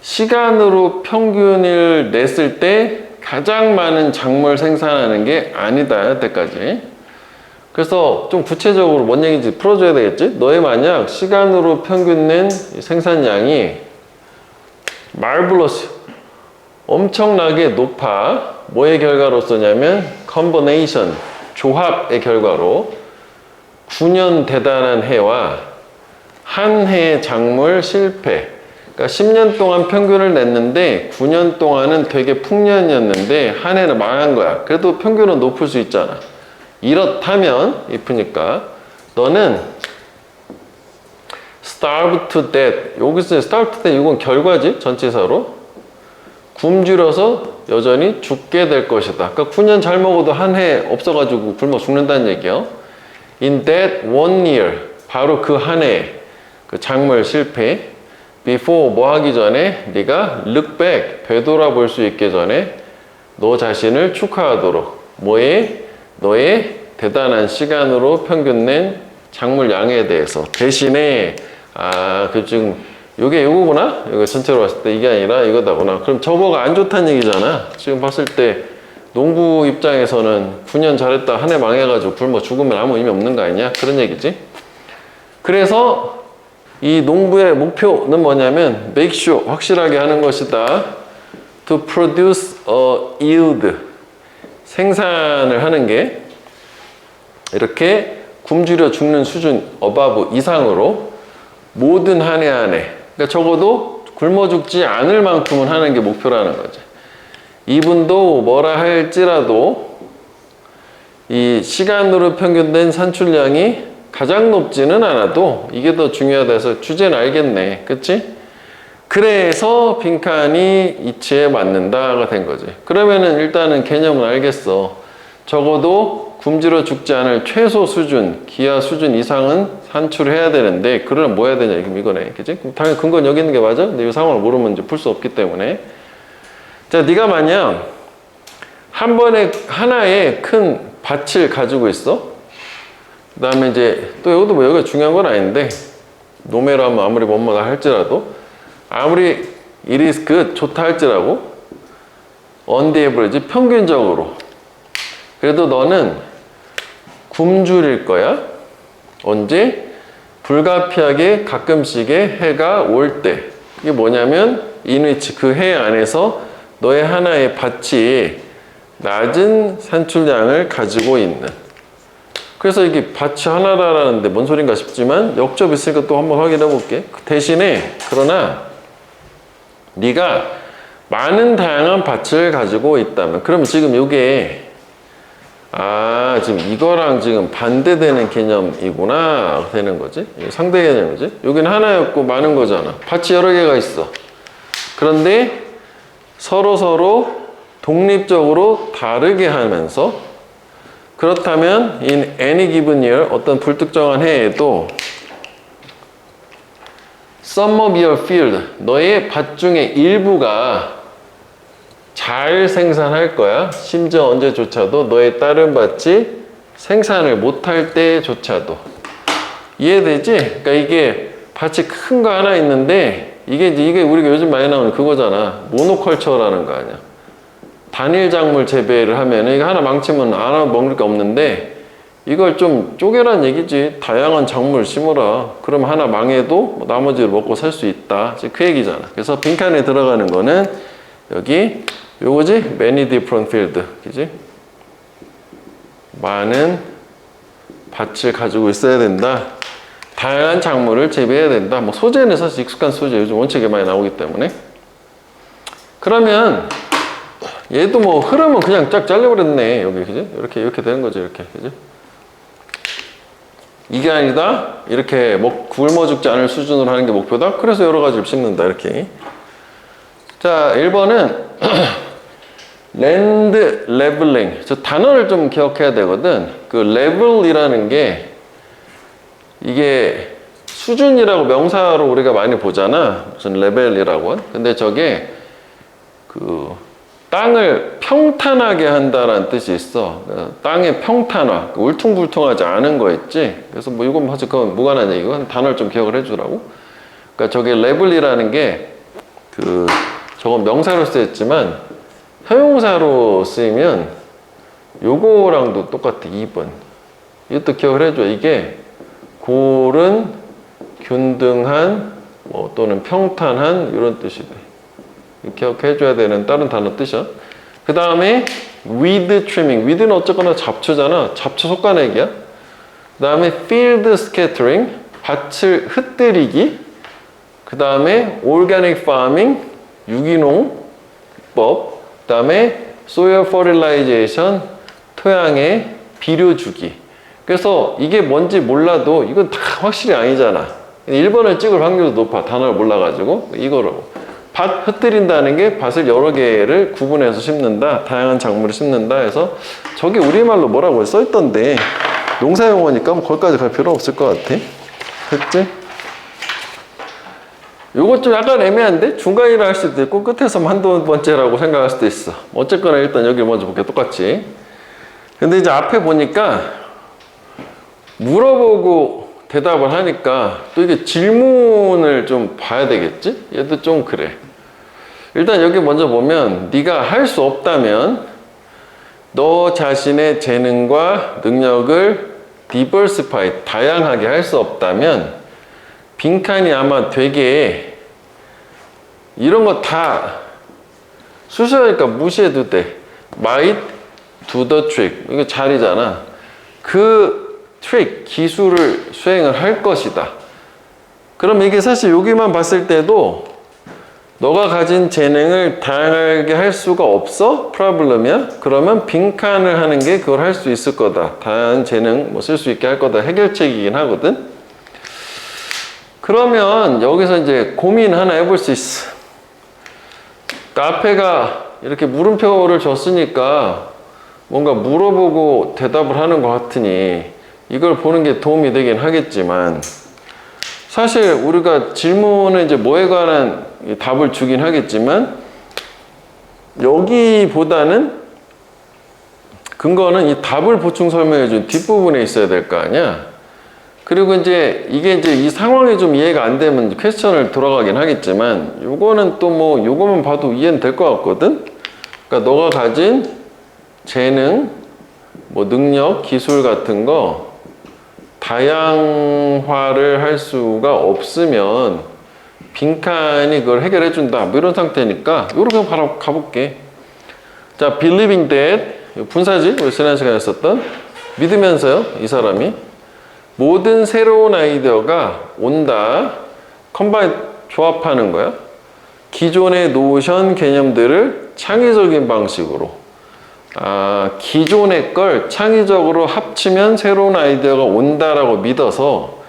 A: 시간으로 평균을 냈을 때 가장 많은 작물 생산하는 게 아니다, 여태까지. 그래서 좀 구체적으로 뭔 얘기인지 풀어줘야 되겠지? 너의 만약 시간으로 평균 낸 생산량이 marvelous, 엄청나게 높아. 뭐의 결과로서냐면 combination, 조합의 결과로 9년 대단한 해와 한 해의 작물 실패. 그러니까 10년 동안 평균을 냈는데 9년 동안은 되게 풍년이었는데 한 해는 망한 거야. 그래도 평균은 높을 수 있잖아. 이렇다면, if니까 너는 starve to death. 여기서 starve to death 이건 결과지, 전치사로. 굶주려서 여전히 죽게 될 것이다. 그러니까 9년 잘 먹어도 한 해 없어가지고 굶어 죽는다는 얘기야. In that one year, 바로 그 한 해, 그 작물 실패. Before 뭐 하기 전에 네가 look back, 되돌아볼 수 있기 전에 너 자신을 축하하도록 너의 대단한 시간으로 평균 낸 작물 양에 대해서 대신에 그 지금 요게 요거구나? 이거 전체로 봤을 때 이게 아니라 이거다구나. 그럼 저거가 안 좋다는 얘기잖아. 지금 봤을 때 농부 입장에서는 9년 잘했다 한 해 망해가지고 굶어 죽으면 아무 의미 없는 거 아니냐? 그런 얘기지. 그래서 이 농부의 목표는 뭐냐면 make sure, 확실하게 하는 것이다. To produce a yield, 생산을 하는 게 이렇게 굶주려 죽는 수준 above, 이상으로 모든 한 해 한 해, 그러니까 적어도 굶어 죽지 않을 만큼은 하는 게 목표라는 거지. 이분도 뭐라 할지라도 이 시간으로 평균된 산출량이 가장 높지는 않아도 이게 더 중요하다 해서 주제는 알겠네. 그치? 그래서 빈칸이 이치에 맞는다가 된 거지. 그러면은 일단은 개념은 알겠어. 적어도 굶주려 죽지 않을 최소 수준, 기하 수준 이상은 산출을 해야 되는데, 그러면 뭐 해야 되냐? 이거네. 그치? 그럼 당연히 근거는 여기 있는 게 맞아? 근데 이 상황을 모르면 이제 풀 수 없기 때문에. 자, 네가 만약 한 번에 하나의 큰 밭을 가지고 있어. 그 다음에 이제 또 여기도 뭐 여기가 중요한 건 아닌데, 노매로 하면 아무리 뭐뭐다 할지라도, 아무리 it is good, 좋다 할지라고, on the average, 평균적으로. 그래도 너는 굶주릴 거야. 언제? 불가피하게 가끔씩의 해가 올 때. 이게 뭐냐면, in which 그 해 안에서 너의 하나의 밭이 낮은 산출량을 가지고 있는. 그래서 이게 밭이 하나라는데 뭔 소린가 싶지만 역접 있으니까 또 한번 확인해 볼게. 대신에 그러나 네가 많은 다양한 밭을 가지고 있다면, 그러면 지금 이게 지금 이거랑 지금 반대되는 개념이구나 되는 거지. 상대 개념이지. 여기는 하나였고 많은 거잖아. 밭이 여러 개가 있어. 그런데 서로 독립적으로 다르게 하면서, 그렇다면 in any given year, 어떤 불특정한 해에도 some of your field, 너의 밭 중에 일부가 잘 생산할 거야. 심지어 언제조차도 너의 다른 밭이 생산을 못할 때조차도. 이해되지? 그러니까 이게 밭이 큰 거 하나 있는데 이게 우리가 요즘 많이 나오는 그거잖아. 모노컬처라는 거 아니야. 단일 작물 재배를 하면 이거 하나 망치면 하나 먹을 게 없는데, 이걸 좀 쪼개란 얘기지. 다양한 작물 심어라. 그럼 하나 망해도 나머지를 먹고 살 수 있다. 그 얘기잖아. 그래서 빈칸에 들어가는 거는 여기 요거지. many different field. 그지? 많은 밭을 가지고 있어야 된다. 다양한 작물을 재배해야 된다. 뭐 소재는 사실 익숙한 소재 요즘 원칙에 많이 나오기 때문에. 그러면 얘도 뭐 흐름은 그냥 쫙 잘려버렸네. 여기 그지? 이렇게 되는 거지. 이렇게 그지? 이게 아니다. 이렇게 굶어 죽지 않을 수준으로 하는 게 목표다. 그래서 여러 가지를 심는다. 이렇게. 자, 1번은 랜드 레벨링. 저 단어를 좀 기억해야 되거든. 그 레벨이라는 게 이게 수준이라고 명사로 우리가 많이 보잖아. 무슨 레벨이라고. 근데 저게 그 땅을 평탄하게 한다라는 뜻이 있어. 땅의 평탄화, 울퉁불퉁하지 않은 거 있지. 그래서 뭐 이건 사실 그건 무관한 얘기고, 단어를 좀 기억을 해주라고. 그러니까 저게 레벨이라는 게 저건 명사로 쓰였지만 형용사로 쓰이면 요거랑도 똑같아. 2번. 이것도 기억을 해줘. 이게 고른, 균등한, 뭐 또는 평탄한 이런 뜻이 돼. 기억해줘야 되는 다른 단어 뜻이야. 그 다음에 weed trimming. weed는 어쨌거나 잡초잖아. 잡초 솎아내기야. 그 다음에 field scattering. 밭을 흩뜨리기. 그 다음에 organic farming. 유기농법. 그 다음에 soil fertilization. 토양에 비료 주기. 그래서 이게 뭔지 몰라도 이건 다 확실히 아니잖아. 1번을 찍을 확률도 높아. 단어를 몰라가지고. 이거로. 밭 흩뜨린다는 게 밭을 여러 개를 구분해서 심는다. 다양한 작물을 심는다 해서 저게 우리말로 뭐라고 써있던데 농사용어니까 뭐 거기까지 갈 필요 없을 것 같아. 됐지? 요거 좀 약간 애매한데? 중간이라 할 수도 있고 끝에서 한두 번째라고 생각할 수도 있어. 어쨌거나 일단 여기 먼저 볼게. 똑같이. 근데 이제 앞에 보니까 물어보고 대답을 하니까 또 이게 질문을 좀 봐야 되겠지? 얘도 좀 그래. 일단 여기 먼저 보면 네가 할 수 없다면 너 자신의 재능과 능력을 diversify, 다양하게 할 수 없다면 빈칸이 아마 되게 이런 거 다 수시하니까 무시해도 돼. might do the trick. 이거 잘이잖아. 그 트릭, 기술을 수행을 할 것이다. 그럼 이게 사실 여기만 봤을 때도 너가 가진 재능을 다양하게 할 수가 없어? 프로블럼이야? 그러면 빈칸을 하는 게 그걸 할 수 있을 거다. 다양한 재능 뭐 쓸 수 있게 할 거다. 해결책이긴 하거든. 그러면 여기서 이제 고민 하나 해볼 수 있어. 앞에가 이렇게 물음표를 줬으니까 뭔가 물어보고 대답을 하는 것 같으니 이걸 보는 게 도움이 되긴 하겠지만 사실 우리가 질문은 이제 뭐에 관한 답을 주긴 하겠지만 여기보다는 근거는 이 답을 보충 설명해 준 뒷부분에 있어야 될 거 아니야. 그리고 이제 이게 이제 이 상황이 좀 이해가 안 되면 퀘스천을 들어가긴 하겠지만 요거는 또 뭐 요거만 봐도 이해는 될 것 같거든. 그러니까 너가 가진 재능, 뭐 능력, 기술 같은 거 다양화를 할 수가 없으면 빈칸이 그걸 해결해 준다. 뭐 이런 상태니까 이렇게 바로 가볼게. 자, believing that 분사지 우리 지난 시간에 썼던 믿으면서요. 이 사람이 모든 새로운 아이디어가 온다. 컴바인 조합하는 거야. 기존의 노션 개념들을 창의적인 방식으로 기존의 걸 창의적으로 합치면 새로운 아이디어가 온다라고 믿어서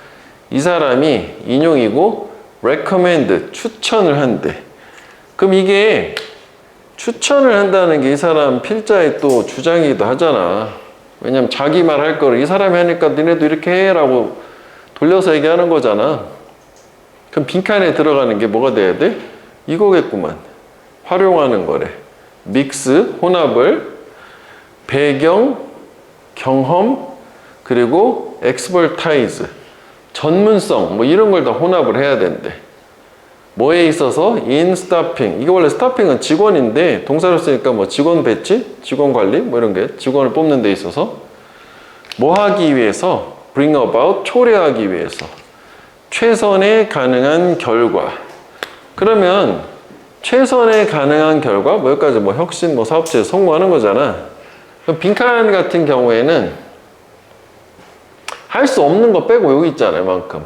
A: 이 사람이 인용이고 recommend 추천을 한대. 그럼 이게 추천을 한다는 게 이 사람 필자의 또 주장이기도 하잖아. 왜냐면 자기 말 할 거를 이 사람이 하니까 니네도 이렇게 해라고 돌려서 얘기하는 거잖아. 그럼 빈칸에 들어가는 게 뭐가 돼야 돼? 이거겠구만. 활용하는 거래. 믹스, 혼합을 배경, 경험, 그리고 엑스퍼타이즈, 전문성 뭐 이런 걸 다 혼합을 해야 된대. 뭐에 있어서? in staffing. 이거 원래 스타핑은 직원인데 동사를 쓰니까 뭐 직원 배치, 직원 관리 뭐 이런 게 직원을 뽑는 데 있어서 뭐 하기 위해서? bring about, 초래하기 위해서 최선의 가능한 결과. 그러면 최선의 가능한 결과 뭐 여기까지 뭐 혁신 뭐 사업체에 성공하는 거잖아. 그럼 빈칸 같은 경우에는 할 수 없는 거 빼고 여기 있잖아요. 만큼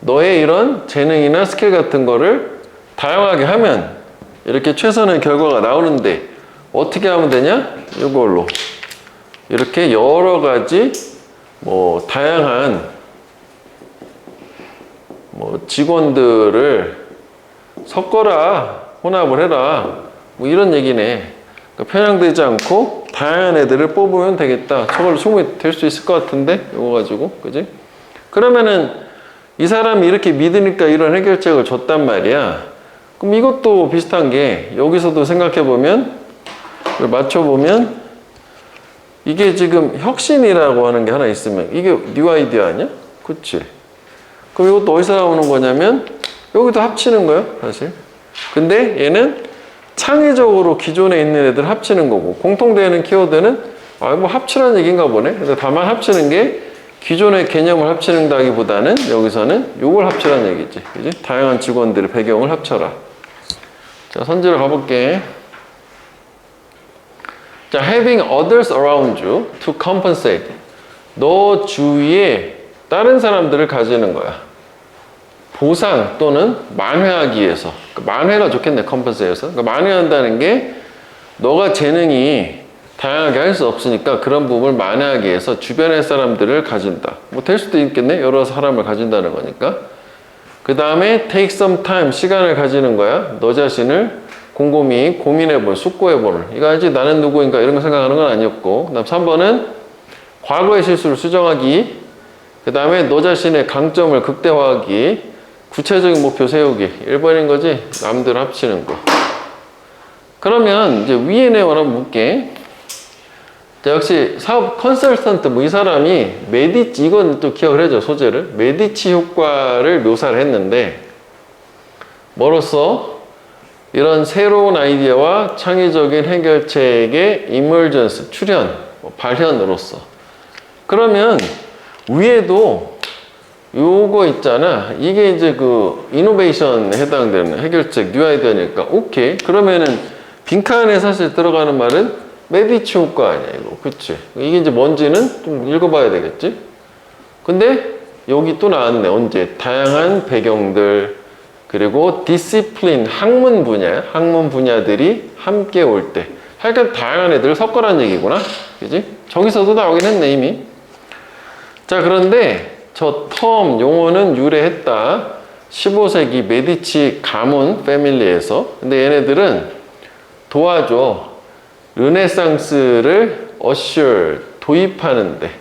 A: 너의 이런 재능이나 스킬 같은 거를 다양하게 하면 이렇게 최선의 결과가 나오는데 어떻게 하면 되냐? 이걸로 이렇게 여러 가지 뭐 다양한 뭐 직원들을 섞어라, 혼합을 해라 뭐 이런 얘기네. 그러니까 편향되지 않고 다양한 애들을 뽑으면 되겠다. 저걸로 충분히 될 수 있을 것 같은데 이거 가지고 그지? 그러면은 이 사람이 이렇게 믿으니까 이런 해결책을 줬단 말이야. 그럼 이것도 비슷한 게 여기서도 생각해보면 맞춰보면 이게 지금 혁신이라고 하는 게 하나 있으면 이게 뉴 아이디어 아니야? 그치? 그럼 이것도 어디서 나오는 거냐면 여기도 합치는 거예요 사실. 근데 얘는 창의적으로 기존에 있는 애들 합치는 거고 공통되는 키워드는 뭐 합치라는 얘기인가 보네. 근데 다만 합치는 게 기존의 개념을 합치는다기보다는 여기서는 요걸 합치라는 얘기지. 그지? 다양한 직원들의 배경을 합쳐라. 자, 선지로 가볼게. 자, having others around you to compensate. 너 주위에 다른 사람들을 가지는 거야. 보상 또는 만회하기 위해서. 그러니까 만회가 좋겠네, compensate에서. 그러니까 만회한다는 게 너가 재능이 다양하게 할 수 없으니까 그런 부분을 만회하기 위해서 주변의 사람들을 가진다. 뭐 될 수도 있겠네. 여러 사람을 가진다는 거니까. 그 다음에 take some time, 시간을 가지는 거야. 너 자신을 곰곰이 고민해볼, 숙고해볼. 이거 알지? 나는 누구인가 이런 거 생각하는 건 아니었고. 그 다음 3번은 과거의 실수를 수정하기. 그 다음에 너 자신의 강점을 극대화하기. 구체적인 목표 세우기. 1번인 거지? 남들 합치는 거. 그러면 이제 위에 내용 하나 묻게. 자, 역시 사업 컨설턴트 뭐 이 사람이 메디치, 이건 또 기억을 해줘. 소재를 메디치 효과를 묘사를 했는데 뭐로써? 이런 새로운 아이디어와 창의적인 해결책의 이멀전스, 출현, 발현으로서. 그러면 위에도 요거 있잖아. 이게 이제 그 이노베이션에 해당되는 해결책 뉴 아이디어니까 오케이. 그러면은 빈칸에 사실 들어가는 말은 메디치 효과 아니야, 이거. 그치? 이게 이제 뭔지는 좀 읽어봐야 되겠지? 근데 여기 또 나왔네. 언제? 다양한 배경들, 그리고 디시플린, 학문 분야들이 함께 올 때. 하여간 다양한 애들을 섞어라는 얘기구나. 그지? 저기서도 나오긴 했네, 이미. 자, 그런데 저 텀 용어는 유래했다. 15세기 메디치 가문 패밀리에서. 근데 얘네들은 도와줘. 르네상스를 어셔, 도입하는데.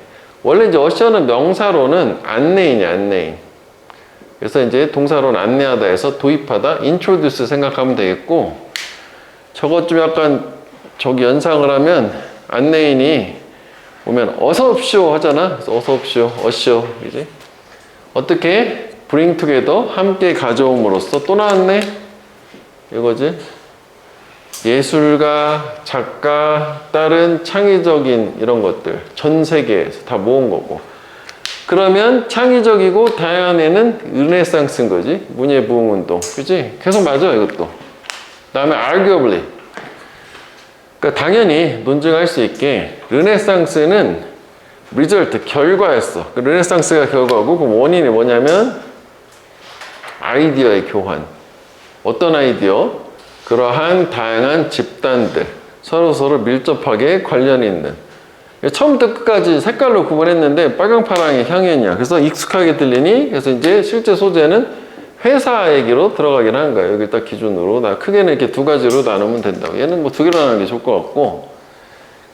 A: 원래 이제 어셔는 명사로는 안내인이야, 안내인. 그래서 이제 동사로는 안내하다 해서 도입하다, introduce 생각하면 되겠고, 저것 좀 약간 저기 연상을 하면 안내인이 오면 어서 옵쇼 하잖아. 그래서 어서 옵쇼, 어쇼, 그지? 어떻게 bring together 함께 가져옴으로써 또 나왔네. 이거지. 예술가, 작가, 다른 창의적인 이런 것들 전 세계에서 다 모은 거고. 그러면 창의적이고 다양한 애는 르네상스인 거지. 문예부흥운동, 그지? 계속 맞아 이것도. 그다음에 arguably. 그러니까 당연히 논증할 수 있게 르네상스는 result, 결과였어. 르네상스가 결과고 그럼 원인이 뭐냐면 아이디어의 교환. 어떤 아이디어? 그러한 다양한 집단들 서로 밀접하게 관련이 있는. 처음부터 끝까지 색깔로 구분했는데 빨강 파랑의 향연이야. 그래서 익숙하게 들리니 그래서 이제 실제 소재는 회사 얘기로 들어가긴 한 거야. 여기 딱 기준으로. 나 크게는 이렇게 두 가지로 나누면 된다고. 얘는 뭐 두 개로 나누는 게 좋을 것 같고.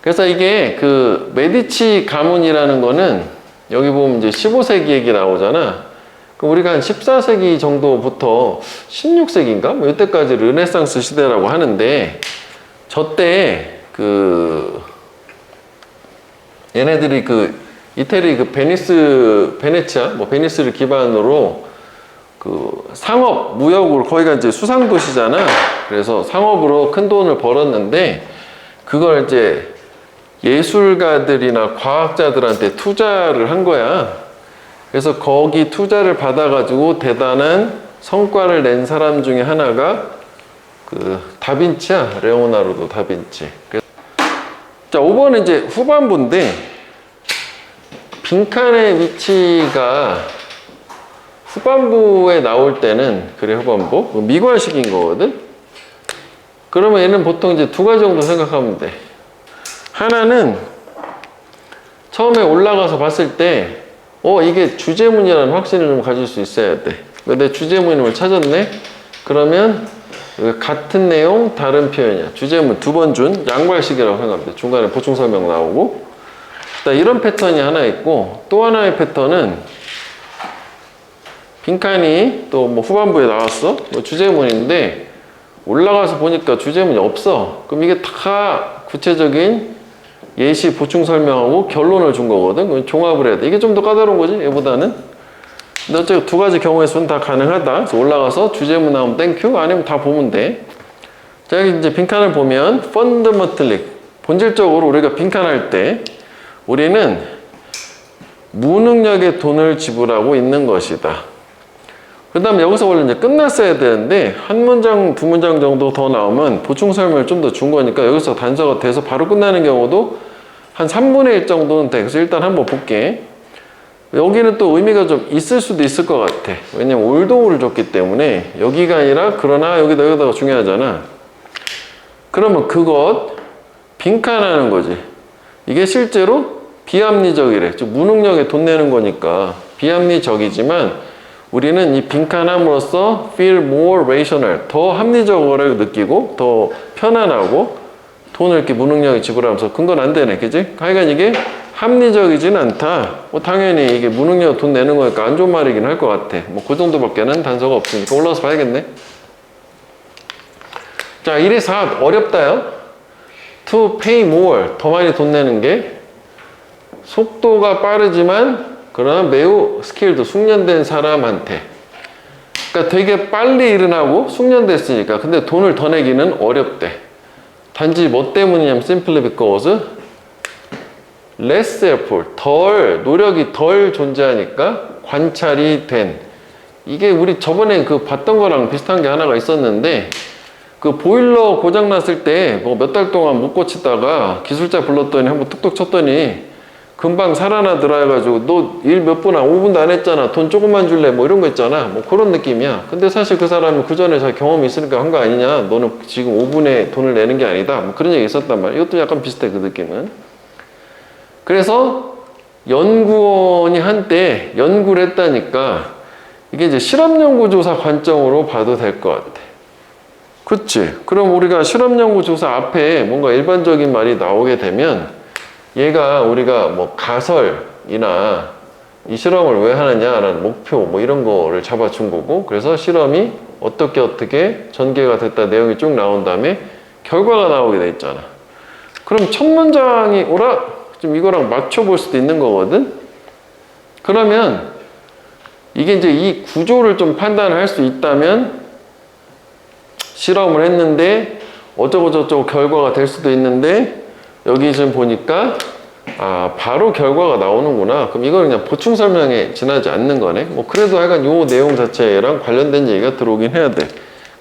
A: 그래서 이게 그 메디치 가문이라는 거는 여기 보면 이제 15세기 얘기 나오잖아. 그럼 우리가 한 14세기 정도부터 16세기인가? 뭐 이때까지 르네상스 시대라고 하는데 저때 그 얘네들이 그 이태리 그 베네치아, 뭐 베니스를 기반으로 그 상업, 무역으로 거기가 이제 수상 도시잖아. 그래서 상업으로 큰 돈을 벌었는데 그걸 이제 예술가들이나 과학자들한테 투자를 한 거야. 그래서 거기 투자를 받아가지고 대단한 성과를 낸 사람 중에 하나가 그 다빈치야. 레오나르도 다빈치. 자, 5번은 이제 후반부인데 빈칸의 위치가 후반부에 나올 때는 그래 후반부 미괄식인 거거든. 그러면 얘는 보통 이제 두 가지 정도 생각하면 돼. 하나는 처음에 올라가서 봤을 때 이게 주제문이라는 확신을 좀 가질 수 있어야 돼. 내 주제문임을 찾았네. 그러면 같은 내용 다른 표현이야. 주제문 두 번 준 양괄식이라고 생각하면 돼. 중간에 보충 설명 나오고. 이런 패턴이 하나 있고 또 하나의 패턴은 빈칸이 또 뭐 후반부에 나왔어. 뭐 주제문인데 올라가서 보니까 주제문이 없어. 그럼 이게 다 구체적인 예시 보충 설명하고 결론을 준 거거든. 그럼 종합을 해야 돼. 이게 좀 더 까다로운 거지 얘보다는. 근데 어차피 두 가지 경우의 수는 다 가능하다. 그래서 올라가서 주제문 나오면 땡큐, 아니면 다 보면 돼. 자, 여기 이제 빈칸을 보면 fundamentally 본질적으로 우리가 빈칸할 때 우리는 무능력의 돈을 지불하고 있는 것이다. 그 다음에 여기서 원래 이제 끝났어야 되는데 한 문장, 두 문장 정도 더 나오면 보충 설명을 좀 더 준 거니까 여기서 단서가 돼서 바로 끝나는 경우도 한 3분의 1 정도는 돼. 그래서 일단 한번 볼게. 여기는 또 의미가 좀 있을 수도 있을 것 같아. 왜냐면 올도우를 줬기 때문에 여기가 아니라 그러나 여기다가 중요하잖아. 그러면 그것 빈칸하는 거지. 이게 실제로 비합리적이래. 즉 무능력에 돈 내는 거니까 비합리적이지만 우리는 이 빈칸함으로써 feel more rational, 더 합리적으로 느끼고 더 편안하고 돈을 이렇게 무능력에 지불하면서 그건 안 되네, 그지? 하여간 이게 합리적이진 않다. 뭐 당연히 이게 무능력 돈 내는 거니까 안 좋은 말이긴 할 것 같아. 뭐 그 정도밖에는 단서가 없으니까 올라와서 봐야겠네. 자, 1의 4 어렵다요. To pay more, 더 많이 돈 내는 게 속도가 빠르지만 그러나 매우 스킬도 숙련된 사람한테. 그러니까 되게 빨리 일어나고 숙련됐으니까. 근데 돈을 더 내기는 어렵대. 단지 뭐 때문이냐면 simply because less effort, 노력이 덜 존재하니까 관찰이 된. 이게 우리 저번에 그 봤던 거랑 비슷한 게 하나가 있었는데 그 보일러 고장 났을 때 뭐 몇 달 동안 못 고치다가 기술자 불렀더니 한번 툭툭 쳤더니 금방 살아나더라 해가지고 너 일 몇 분, 5분도 안 했잖아. 돈 조금만 줄래? 뭐 이런 거 있잖아. 뭐 그런 느낌이야. 근데 사실 그 사람이 그 전에 잘 경험이 있으니까 한 거 아니냐. 너는 지금 5분에 돈을 내는 게 아니다. 뭐 그런 얘기 있었단 말이야. 이것도 약간 비슷해, 그 느낌은. 그래서 연구원이 한때 연구를 했다니까 이게 이제 실험연구조사 관점으로 봐도 될 것 같아. 그치? 그럼 우리가 실험연구조사 앞에 뭔가 일반적인 말이 나오게 되면 얘가 우리가 뭐 가설이나 이 실험을 왜 하느냐라는 목표 뭐 이런 거를 잡아준 거고, 그래서 실험이 어떻게 전개가 됐다 내용이 쭉 나온 다음에 결과가 나오게 돼 있잖아. 그럼 첫 문장이 오라? 좀 이거랑 맞춰볼 수도 있는 거거든? 그러면 이게 이제 이 구조를 좀 판단을 할 수 있다면 실험을 했는데 어쩌고저쩌고 결과가 될 수도 있는데 여기 지금 보니까 바로 결과가 나오는구나. 그럼 이걸 그냥 보충 설명에 지나지 않는 거네. 뭐 그래도 하여간 요 내용 자체랑 관련된 얘기가 들어오긴 해야 돼.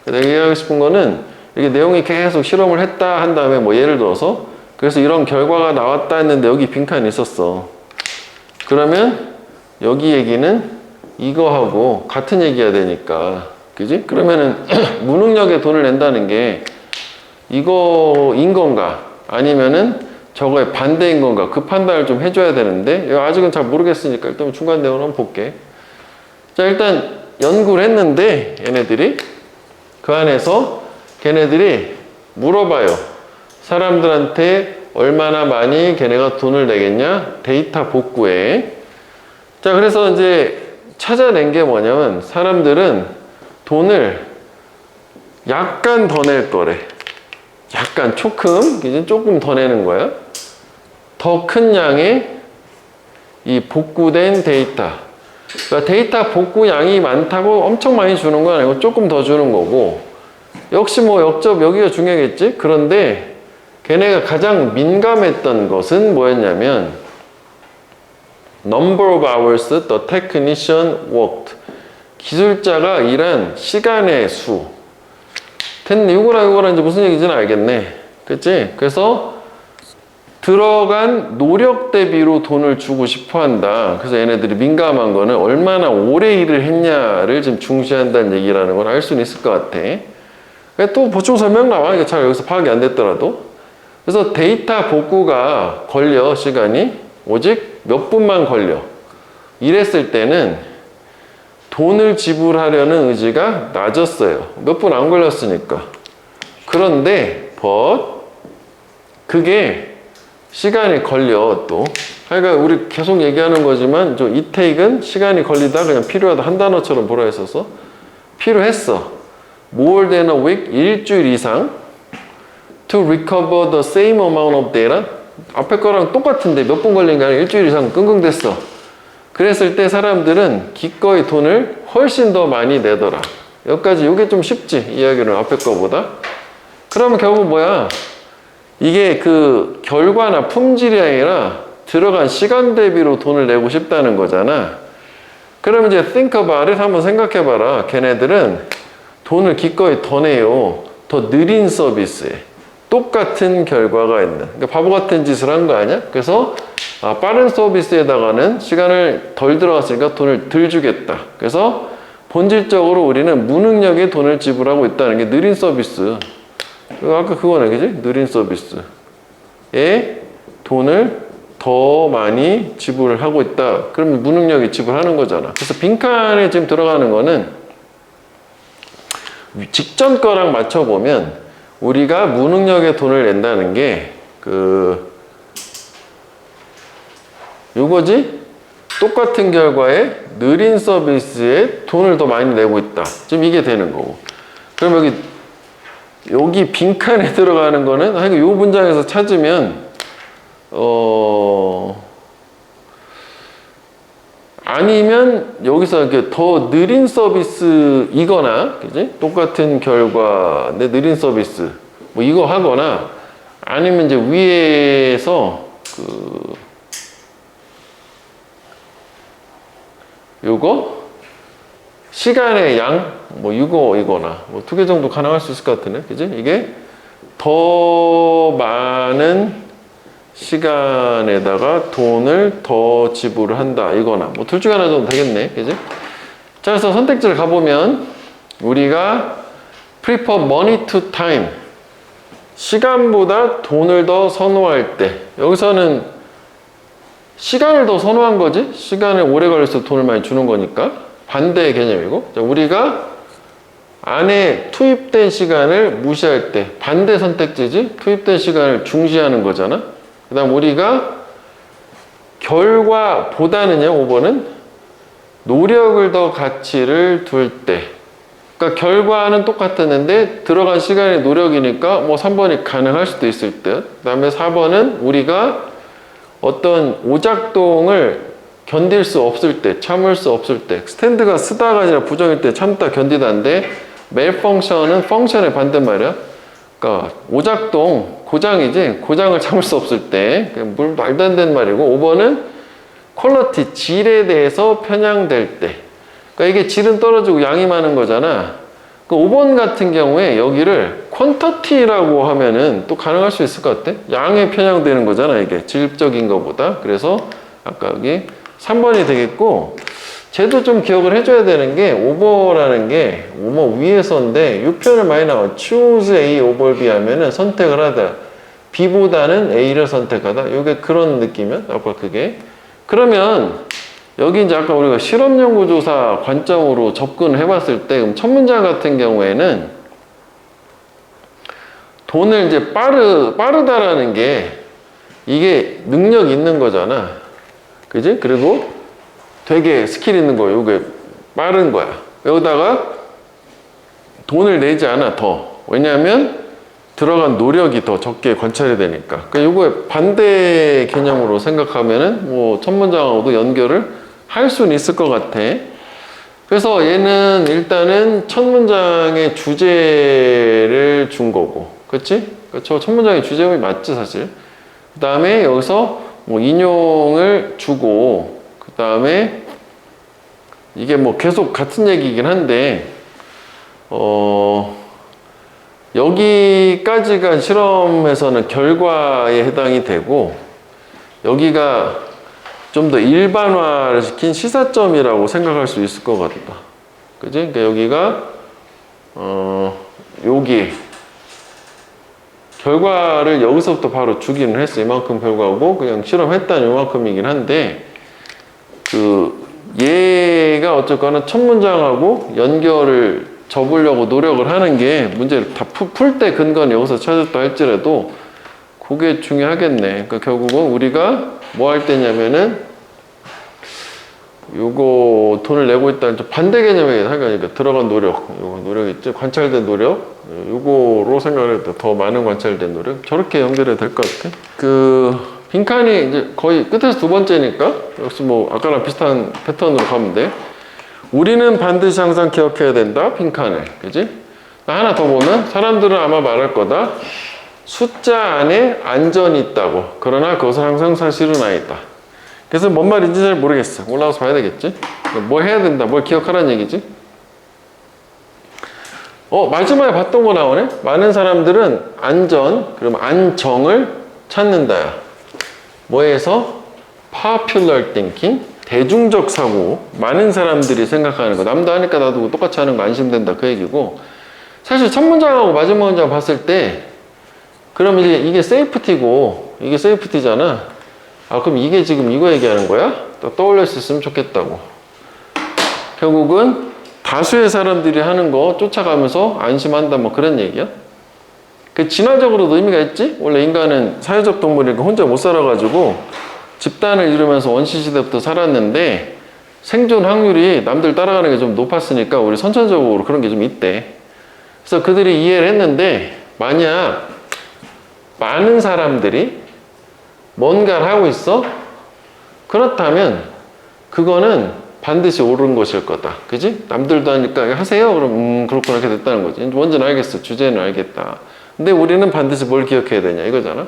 A: 내가 얘기하고 싶은 거는 이게 내용이 계속 실험을 했다 한 다음에 뭐 예를 들어서 그래서 이런 결과가 나왔다 했는데 여기 빈칸이 있었어. 그러면 여기 얘기는 이거하고 같은 얘기가 되니까, 그지? 그러면은 무능력에 돈을 낸다는 게 이거인 건가? 아니면은 저거의 반대인 건가? 그 판단을 좀 해줘야 되는데 아직은 잘 모르겠으니까 일단 중간 내용을 한번 볼게. 자, 일단 연구를 했는데 얘네들이 그 안에서 걔네들이 물어봐요. 사람들한테 얼마나 많이 걔네가 돈을 내겠냐? 데이터 복구에. 자, 그래서 이제 찾아낸 게 뭐냐면 사람들은 돈을 약간 더 낼 거래. 약간 조금 더 내는 거야. 더 큰 양의 이 복구된 데이터. 그러니까 데이터 복구 양이 많다고 엄청 많이 주는 건 아니고 조금 더 주는 거고, 역시 뭐 여기가 중요하겠지. 그런데 걔네가 가장 민감했던 것은 뭐였냐면 number of hours the technician worked. 기술자가 일한 시간의 수. 됐네. 이거랑 이제 무슨 얘기인지는 알겠네. 그치? 그래서 들어간 노력 대비로 돈을 주고 싶어 한다. 그래서 얘네들이 민감한 거는 얼마나 오래 일을 했냐를 좀 중시한다는 얘기라는 걸 알 수는 있을 것 같아. 또 보충 설명 나와. 이게 잘 여기서 파악이 안 됐더라도. 그래서 데이터 복구가 걸려, 시간이. 오직 몇 분만 걸려. 이랬을 때는 돈을 지불하려는 의지가 낮았어요. 몇 분 안 걸렸으니까. 그런데 그게 시간이 걸려 또. 그러니까 우리 계속 얘기하는 거지만 이 take은 시간이 걸리다 그냥 필요하다 한 단어처럼 보라 했어서 필요했어. more than a week, 일주일 이상 to recover the same amount of data. 앞에 거랑 똑같은데 몇 분 걸린 게 아니라 일주일 이상 끙끙댔어. 그랬을 때 사람들은 기꺼이 돈을 훨씬 더 많이 내더라. 여기까지 이게 좀 쉽지, 이야기는 앞에 거보다. 그러면 결국 뭐야? 이게 그 결과나 품질이 아니라 들어간 시간 대비로 돈을 내고 싶다는 거잖아. 그러면 이제 think about it, 한번 생각해봐라. 걔네들은 돈을 기꺼이 더 내요. 더 느린 서비스에 똑같은 결과가 있는. 그러니까 바보 같은 짓을 한 거 아니야? 그래서 빠른 서비스에다가는 시간을 덜 들어갔으니까 돈을 덜 주겠다. 그래서 본질적으로 우리는 무능력에 돈을 지불하고 있다는 게 느린 서비스. 아까 그거네, 그지? 느린 서비스에 돈을 더 많이 지불을 하고 있다. 그러면 무능력에 지불하는 거잖아. 그래서 빈칸에 지금 들어가는 거는 직전 거랑 맞춰보면 우리가 무능력에 돈을 낸다는 게 요거지? 똑같은 결과에 느린 서비스에 돈을 더 많이 내고 있다. 지금 이게 되는 거고. 그럼 여기 빈칸에 들어가는 거는 하여간 요 문장에서 찾으면 아니면 여기서 이렇게 더 느린 서비스이거나, 그지? 똑같은 결과인데 느린 서비스 뭐 이거 하거나, 아니면 이제 위에서 요거 시간의 양 뭐 이거나 뭐 2개 정도 가능할 수 있을 것 같으네, 그지? 이게 더 많은 시간에다가 돈을 더 지불을 한다 이거나 뭐 둘 중에 하나 정도 되겠네, 그지? 자, 그래서 선택지를 가보면 우리가 prefer money to time, 시간보다 돈을 더 선호할 때, 여기서는 시간을 더 선호한 거지, 시간을 오래 걸려서 돈을 많이 주는 거니까 반대의 개념이고, 자, 우리가 안에 투입된 시간을 무시할 때 반대 선택지지, 투입된 시간을 중시하는 거잖아. 그 다음 우리가 결과보다는요, 5번은 노력을 더 가치를 둘 때, 그러니까 결과는 똑같았는데 들어간 시간이 노력이니까 뭐 3번이 가능할 수도 있을 듯. 그 다음에 4번은 우리가 어떤 오작동을 견딜 수 없을 때, 참을 수 없을 때, 스탠드가 쓰다가 아니라 부정일 때 참다 견디다인데 malfunction은 펑션의 반대말이야. 그러니까 오작동, 고장이지, 고장을 참을 수 없을 때, 물 말도 안 되는 말이고, 5번은 퀄리티, 질에 대해서 편향될 때, 그러니까 이게 질은 떨어지고 양이 많은 거잖아. 그 5번 같은 경우에 여기를 퀀터티라고 하면은 또 가능할 수 있을 것 같아. 양에 편향되는 거잖아, 이게 질적인 것보다. 그래서 아까 여기 3번이 되겠고, 쟤도 좀 기억을 해줘야 되는 게 오버라는 게 오버 위에서인데 이 표현을 많이 나와. choose A over B 하면은 선택을 하다, B보다는 A를 선택하다, 이게 그런 느낌이야. 아까 그게. 그러면 여기 이제 아까 우리가 실험 연구 조사 관점으로 접근을 해봤을 때, 그럼 첫 문장 같은 경우에는 돈을 이제 빠르다라는 게 이게 능력 있는 거잖아, 그지? 그리고 되게 스킬 있는 거예요. 이게 빠른 거야. 여기다가 돈을 내지 않아, 더. 왜냐하면 들어간 노력이 더 적게 관찰이 되니까. 그러니까 이거의 반대 개념으로 생각하면은 뭐 첫 문장하고도 연결을 할 수는 있을 것 같아. 그래서 얘는 일단은 첫 문장의 주제를 준 거고, 그치? 그쵸? 첫 문장의 주제가 맞지, 사실. 그 다음에 여기서 뭐 인용을 주고, 그 다음에 이게 뭐 계속 같은 얘기이긴 한데, 여기까지가 실험에서는 결과에 해당이 되고, 여기가 좀 더 일반화를 시킨 시사점이라고 생각할 수 있을 것 같다. 그지? 그러니까 여기가, 여기, 결과를 여기서부터 바로 주기는 했어. 이만큼 결과고, 그냥 실험했다는 이만큼이긴 한데, 얘가 어쨌거나 첫 문장하고 연결을 접으려고 노력을 하는 게 문제를 다 풀 때 근거는 여기서 찾았다 할지라도 그게 중요하겠네. 그러니까 결국은 우리가 뭐 할 때냐면은 요거 돈을 내고 있다는 반대 개념이긴 하니까 들어간 노력, 요거 노력 있죠? 관찰된 노력, 요거로 생각을 해도 더 많은 관찰된 노력, 저렇게 연결이 될 것 같아. 빈칸이 이제 거의 끝에서 두 번째니까 역시 뭐 아까랑 비슷한 패턴으로 가면 돼. 우리는 반드시 항상 기억해야 된다, 빈칸을. 그지? 하나 더 보면 사람들은 아마 말할 거다. 숫자 안에 안전이 있다고. 그러나 그것은 항상 사실은 아니다. 그래서 뭔 말인지 잘 모르겠어. 올라가서 봐야 되겠지? 뭐 해야 된다, 뭘 기억하라는 얘기지? 마지막에 봤던 거 나오네? 많은 사람들은 안전, 그럼 안정을 찾는다야. 뭐에서? popular thinking, 대중적 사고, 많은 사람들이 생각하는 거. 남도 하니까 나도 똑같이 하는 거 안심된다, 그 얘기고. 사실 첫 문장하고 마지막 문장 봤을 때, 그럼 이게 세이프티고, 이게 세이프티잖아. 그럼 이게 지금 이거 얘기하는 거야? 또 떠올릴 수 있으면 좋겠다고. 결국은 다수의 사람들이 하는 거 쫓아가면서 안심한다, 뭐 그런 얘기야. 그 진화적으로도 의미가 있지? 원래 인간은 사회적 동물이니까 혼자 못 살아가지고 집단을 이루면서 원시시대부터 살았는데 생존 확률이 남들 따라가는 게 좀 높았으니까 우리 선천적으로 그런 게 좀 있대. 그래서 그들이 이해를 했는데, 만약 많은 사람들이 뭔가를 하고 있어? 그렇다면 그거는 반드시 옳은 것일 거다. 그지? 남들도 하니까 하세요? 그럼 그렇구나, 이렇게 됐다는 거지. 뭔지는 알겠어. 주제는 알겠다. 근데 우리는 반드시 뭘 기억해야 되냐 이거잖아.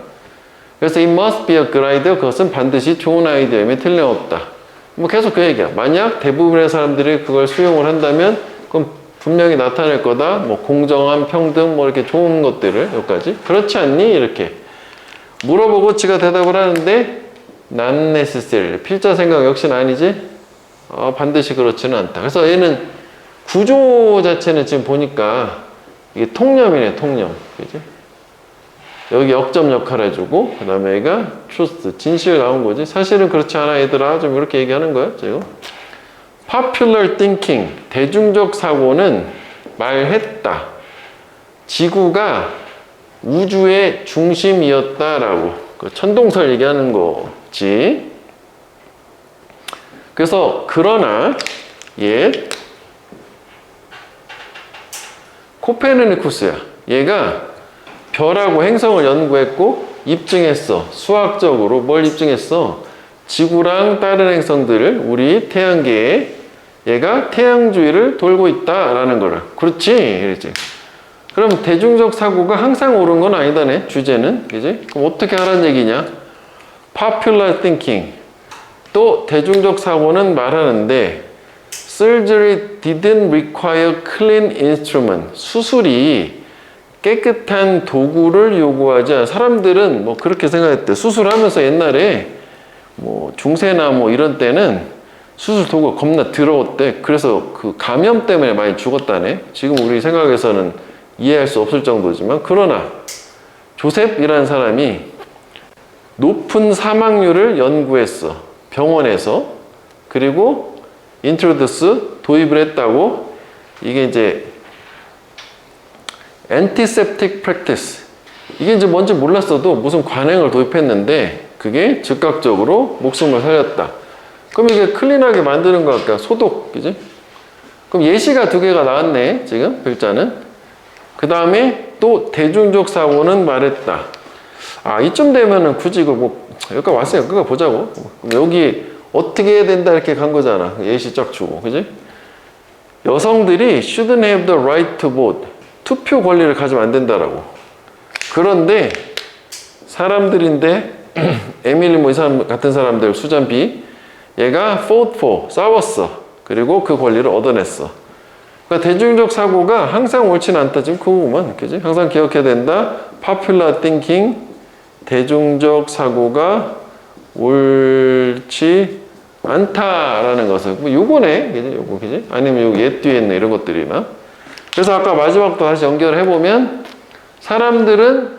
A: 그래서 it must be a good idea, 그것은 반드시 좋은 아이디어임에 틀림없다. 뭐 계속 그 얘기야. 만약 대부분의 사람들이 그걸 수용을 한다면 그럼 분명히 나타날 거다. 뭐 공정함, 평등, 뭐 이렇게 좋은 것들을, 여기까지. 그렇지 않니? 이렇게. 물어보고 지가 대답을 하는데 not necessary. 필자 생각 역시는 아니지? 반드시 그렇지는 않다. 그래서 얘는 구조 자체는 지금 보니까 이게 통념이네, 통념. 그지? 여기 역점 역할 해주고, 그 다음에 얘가 truth, 진실 나온 거지. 사실은 그렇지 않아, 얘들아. 좀 이렇게 얘기하는 거야, 지금. popular thinking, 대중적 사고는 말했다. 지구가 우주의 중심이었다라고. 그 천동설 얘기하는 거지. 그래서, 그러나, 코페르니쿠스야. 얘가 별하고 행성을 연구했고 입증했어. 수학적으로 뭘 입증했어? 지구랑 다른 행성들을 우리 태양계에 얘가 태양주위를 돌고 있다라는 거를. 그렇지? 그렇지. 그럼 대중적 사고가 항상 옳은 건 아니다네. 주제는. 그지? 그럼 어떻게 하라는 얘기냐? popular thinking. 또 대중적 사고는 말하는데 surgery didn't require clean instrument. 수술이 깨끗한 도구를 요구하지 않아. 사람들은 뭐 그렇게 생각했대. 수술하면서 옛날에 뭐 중세나 뭐 이런 때는 수술 도구가 겁나 더러웠대. 그래서 그 감염 때문에 많이 죽었다네. 지금 우리 생각에서는 이해할 수 없을 정도지만, 그러나 조셉이라는 사람이 높은 사망률을 연구했어. 병원에서. 그리고 introduce, 도입을 했다고. 이게 이제 antiseptic practice. 이게 이제 뭔지 몰랐어도 무슨 관행을 도입했는데 그게 즉각적으로 목숨을 살렸다. 그럼 이게 클린하게 만드는 거니까 소독, 그지? 그럼 예시가 두 개가 나왔네, 지금 글자는. 그 다음에 또 대중적 사고는 말했다. 아, 이쯤 되면은 굳이 이거 뭐 여기까지 왔으니까 여기까지 보자고. 여기 어떻게 해야 된다 이렇게 간 거잖아. 예시 쫙 주고, 그지? 여성들이 shouldn't have the right to vote. 투표 권리를 가지면 안 된다라고. 그런데 사람들인데 에밀리 뭐 이 사람 같은 사람들 수잔비 얘가 fought for, 싸웠어. 그리고 그 권리를 얻어냈어. 그러니까 대중적 사고가 항상 옳지는 않다. 지금 그거만, 그지? 항상 기억해야 된다. popular thinking, 대중적 사고가 옳지 않다라는 것을. 뭐 요거네, 그지? 요거, 그지? 아니면 요 옛 뒤에 있는 이런 것들이나. 그래서 아까 마지막도 다시 연결해보면 사람들은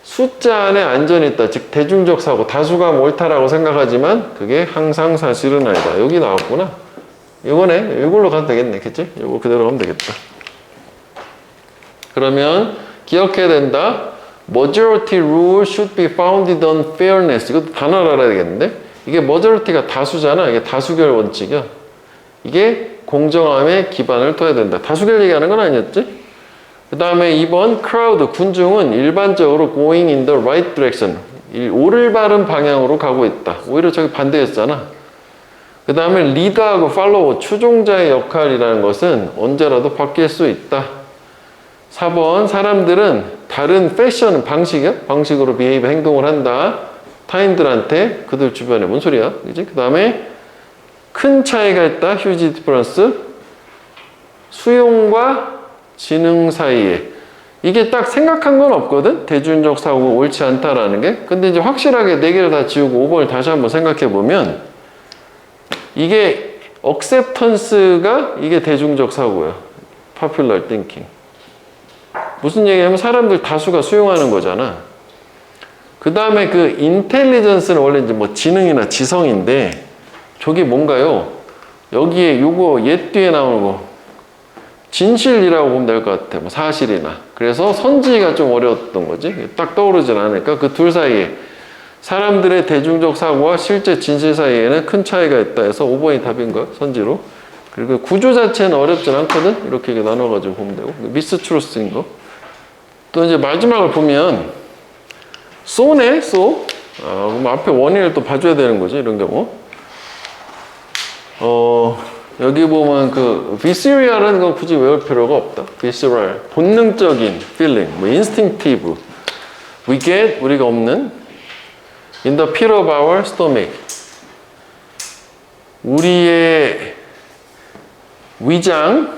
A: 숫자 안에 안전이 있다. 즉 대중적 사고, 다수가 옳다라고 생각하지만 그게 항상 사실은 아니다. 여기 나왔구나. 이거네. 이걸로 가도 되겠네. 그치? 이거 그대로 가면 되겠다. 그러면 기억해야 된다. Majority rule should be founded on fairness. 이것도 단어를 알아야 되겠는데, 이게 majority가 다수잖아. 이게 다수결 원칙이야. 이게 공정함에 기반을 둬야 된다. 다수결 얘기하는 건 아니었지? 그 다음에 2번 crowd, 군중은 일반적으로 going in the right direction. 올바른 방향으로 가고 있다. 오히려 저기 반대였잖아. 그 다음에 leader하고 follow, 추종자의 역할이라는 것은 언제라도 바뀔 수 있다. 4번 사람들은 다른 패션 방식으로 behave, 행동을 한다. 타인들한테, 그들 주변에. 뭔 소리야? 그지? 그 다음에 큰 차이가 있다. huge difference. 수용과 지능 사이에. 이게 딱 생각한 건 없거든? 대중적 사고 옳지 않다라는 게. 근데 이제 확실하게 4개를 다 지우고 5번을 다시 한번 생각해 보면 이게 acceptance가 이게 대중적 사고야. popular thinking. 무슨 얘기냐면 사람들 다수가 수용하는 거잖아. 그 다음에 그 intelligence는 원래 이제 뭐 지능이나 지성인데 저게 뭔가요? 여기에 요거 옛 뒤에 나오는 거 진실이라고 보면 될 것 같아. 뭐 사실이나. 그래서 선지가 좀 어려웠던 거지. 딱 떠오르진 않으니까 그 둘 사이에 사람들의 대중적 사고와 실제 진실 사이에는 큰 차이가 있다 해서 5번이 답인 거야. 선지로. 그리고 구조 자체는 어렵진 않거든. 이렇게 나눠가지고 보면 되고. 미스트루스인 거. 또 이제 마지막을 보면 so네. so. 그럼 앞에 원인을 또 봐줘야 되는 거지. 이런 경우. 여기 보면 그 visceral이라는 건 굳이 외울 필요가 없다. visceral, 본능적인 feeling, 뭐 instinctive. We get, 우리가 없는 in the pit of our stomach. 우리의 위장에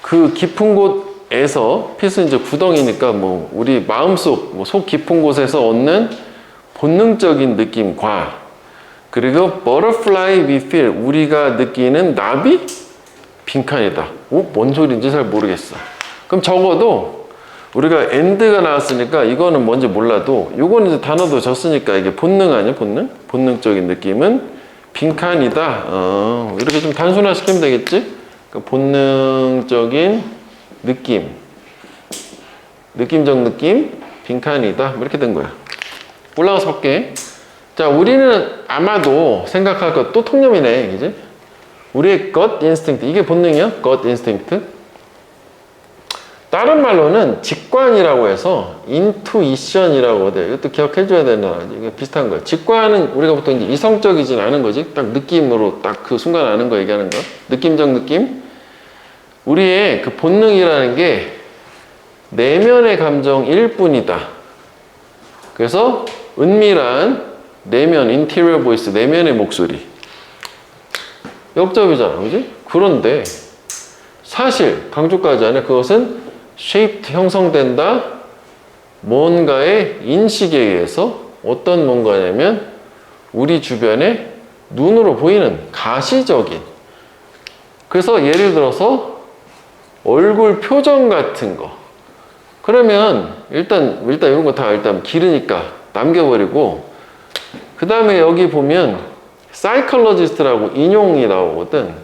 A: 그 깊은 곳 핏은 이제 구덩이니까 뭐 우리 마음속, 뭐 속 깊은 곳에서 얻는 본능적인 느낌과 그리고 butterfly we feel 우리가 느끼는 나비 빈칸이다. 뭔 소리인지 잘 모르겠어. 그럼 적어도 우리가 end가 나왔으니까 이거는 뭔지 몰라도 요거는 이제 단어도 졌으니까 이게 본능 아니야? 본능적인 느낌은 빈칸이다. 이렇게 좀 단순화시키면 되겠지? 그러니까 본능적인 느낌, 느낌적 느낌, 빈칸이다. 이렇게 된 거야. 올라가서 볼게. 자, 우리는 아마도 생각할 것 또 통념이네, 그지? 우리의 gut instinct, 이게 본능이야? gut instinct. 다른 말로는 직관이라고 해서 intuition이라고 돼. 이것도 기억해줘야 된다. 이게 비슷한 거야. 직관은 우리가 보통 이제 이성적이진 않은 거지. 딱 느낌으로 딱 그 순간 아는 거 얘기하는 거. 느낌적 느낌. 우리의 그 본능이라는 게 내면의 감정일 뿐이다. 그래서 은밀한 내면, interior voice, 내면의 목소리. 역접이잖아, 그지? 그런데 사실 강조까지 하네. 그것은 shaped, 형성된다. 뭔가의 인식에 의해서 어떤 뭔가냐면 우리 주변에 눈으로 보이는 가시적인. 그래서 예를 들어서 얼굴 표정 같은 거. 그러면 일단 이런 거 다 일단 기르니까 남겨버리고 그 다음에 여기 보면 사이콜로지스트라고 인용이 나오거든.